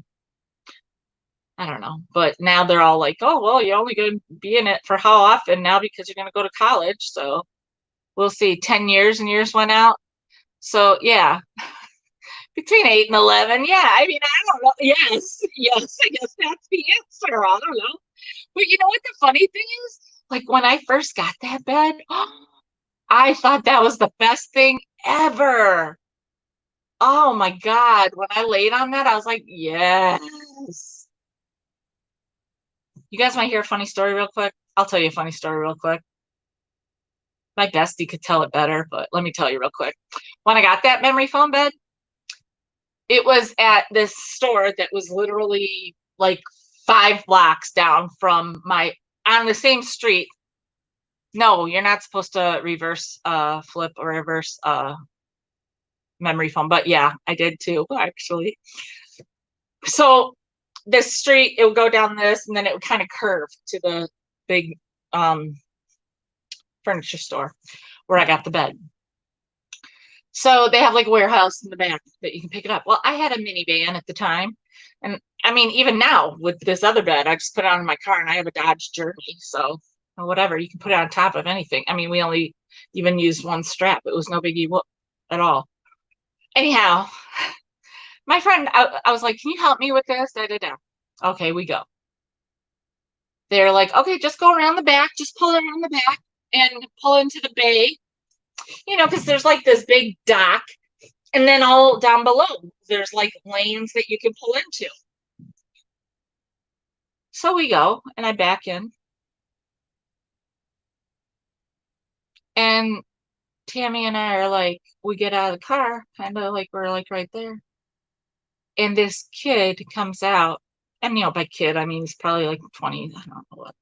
I don't know. But now they're all like, oh, well, you're only going to be in it for how often now because you're going to go to college. So we'll see. 10 years and yours went out. So, yeah, between 8 and 11. Yeah, I mean, I don't know. Yes, I guess that's the answer. I don't know. But you know what the funny thing is? Like when I first got that bed, I thought that was the best thing ever. Oh my God. When I laid on that, I was like, yes. You guys want to hear a funny story real quick? I'll tell you a funny story real quick. My bestie could tell it better, but let me tell you real quick. When I got that memory foam bed, it was at this store that was literally like 5 blocks down from on the same street. No, you're not supposed to reverse flip or reverse memory foam, but yeah, I did too, actually. So this street, it would go down this, and then it would kind of curve to the big furniture store where I got the bed. So they have like a warehouse in the back that you can pick it up. Well, I had a minivan at the time. And I mean, even now with this other bed, I just put it on in my car and I have a Dodge Journey. So whatever, you can put it on top of anything. I mean, we only even used one strap. It was no biggie at all. Anyhow, my friend, I was like, can you help me with this? Da, da, da. Okay, we go. They're like, okay, just go around the back, just pull around the back and pull into the bay. Because there's like this big dock, and then all down below, there's like lanes that you can pull into. So we go, and I back in. And Tammy and I are like, we get out of the car, kind of like we're like right there. And this kid comes out, and by kid, I mean, he's probably like 20, I don't know what,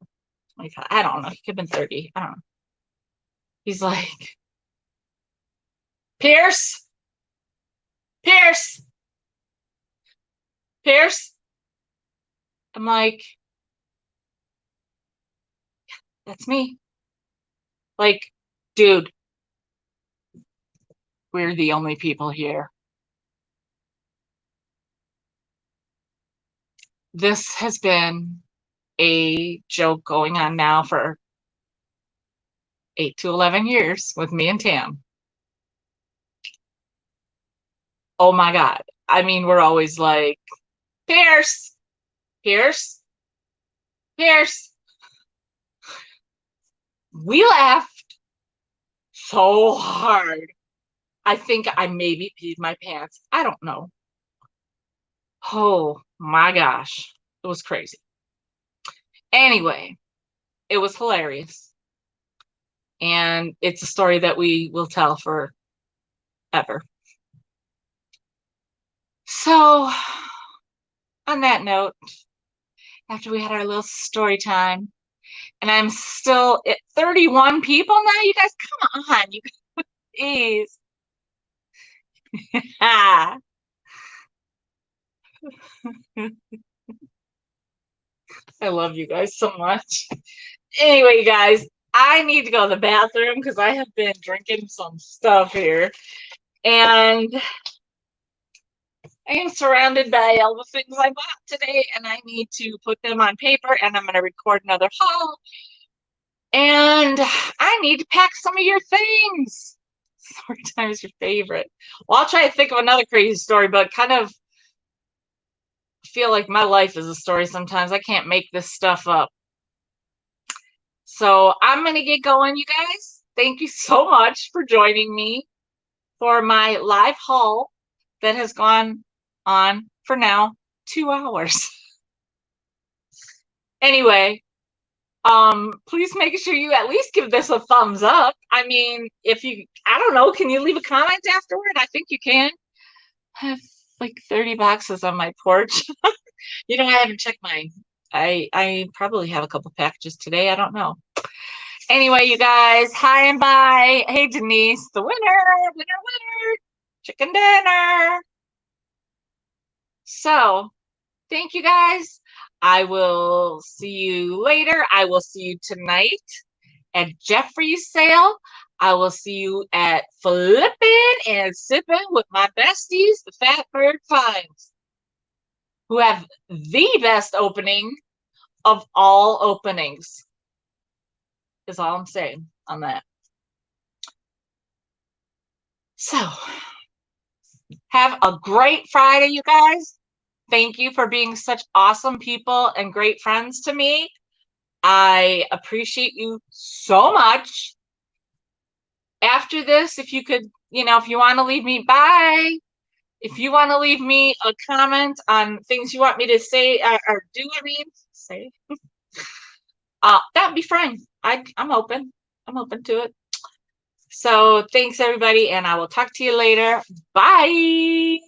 25, I don't know. He could have been 30, I don't know. He's like, Pierce, Pierce, Pierce. I'm like, that's me. Like, dude, we're the only people here. This has been a joke going on now for 8 to 11 years with me and Tam. Oh my God. I mean, we're always like, Pierce, Pierce, Pierce. We laughed so hard. I think I maybe peed my pants. I don't know. Oh my gosh. It was crazy. Anyway, it was hilarious. And it's a story that we will tell forever. So, on that note, after we had our little story time, and I'm still at 31 people now, you guys, come on, you please. I love you guys so much. Anyway, you guys, I need to go to the bathroom because I have been drinking some stuff here. And I am surrounded by all the things I bought today, and I need to put them on paper, and I'm going to record another haul. And I need to pack some of your things. Story time is your favorite. Well, I'll try to think of another crazy story, but kind of feel like my life is a story sometimes. I can't make this stuff up. So I'm going to get going, you guys. Thank you so much for joining me for my live haul that has gone on for now 2 hours. Anyway, please make sure you at least give this a thumbs up. I mean, if you, I don't know, can you leave a comment afterward? I think you can. I have like 30 boxes on my porch. I haven't checked mine. I probably have a couple packages today. I don't know. Anyway, you guys, hi and bye. Hey, Denise, the winner, chicken dinner. So, thank you guys. I will see you later. I will see you tonight at Jeffrey's sale. I will see you at Flippin' and Sippin' with my besties, the Fat Bird Finds, who have the best opening of all openings. Is all I'm saying on that. So, have a great Friday, you guys. Thank you for being such awesome people and great friends to me. I appreciate you so much. After this, if you could, if you want to leave me, bye. If you want to leave me a comment on things you want me to say or do, say, that'd be fine. I'm open. I'm open to it. So thanks, everybody, and I will talk to you later. Bye.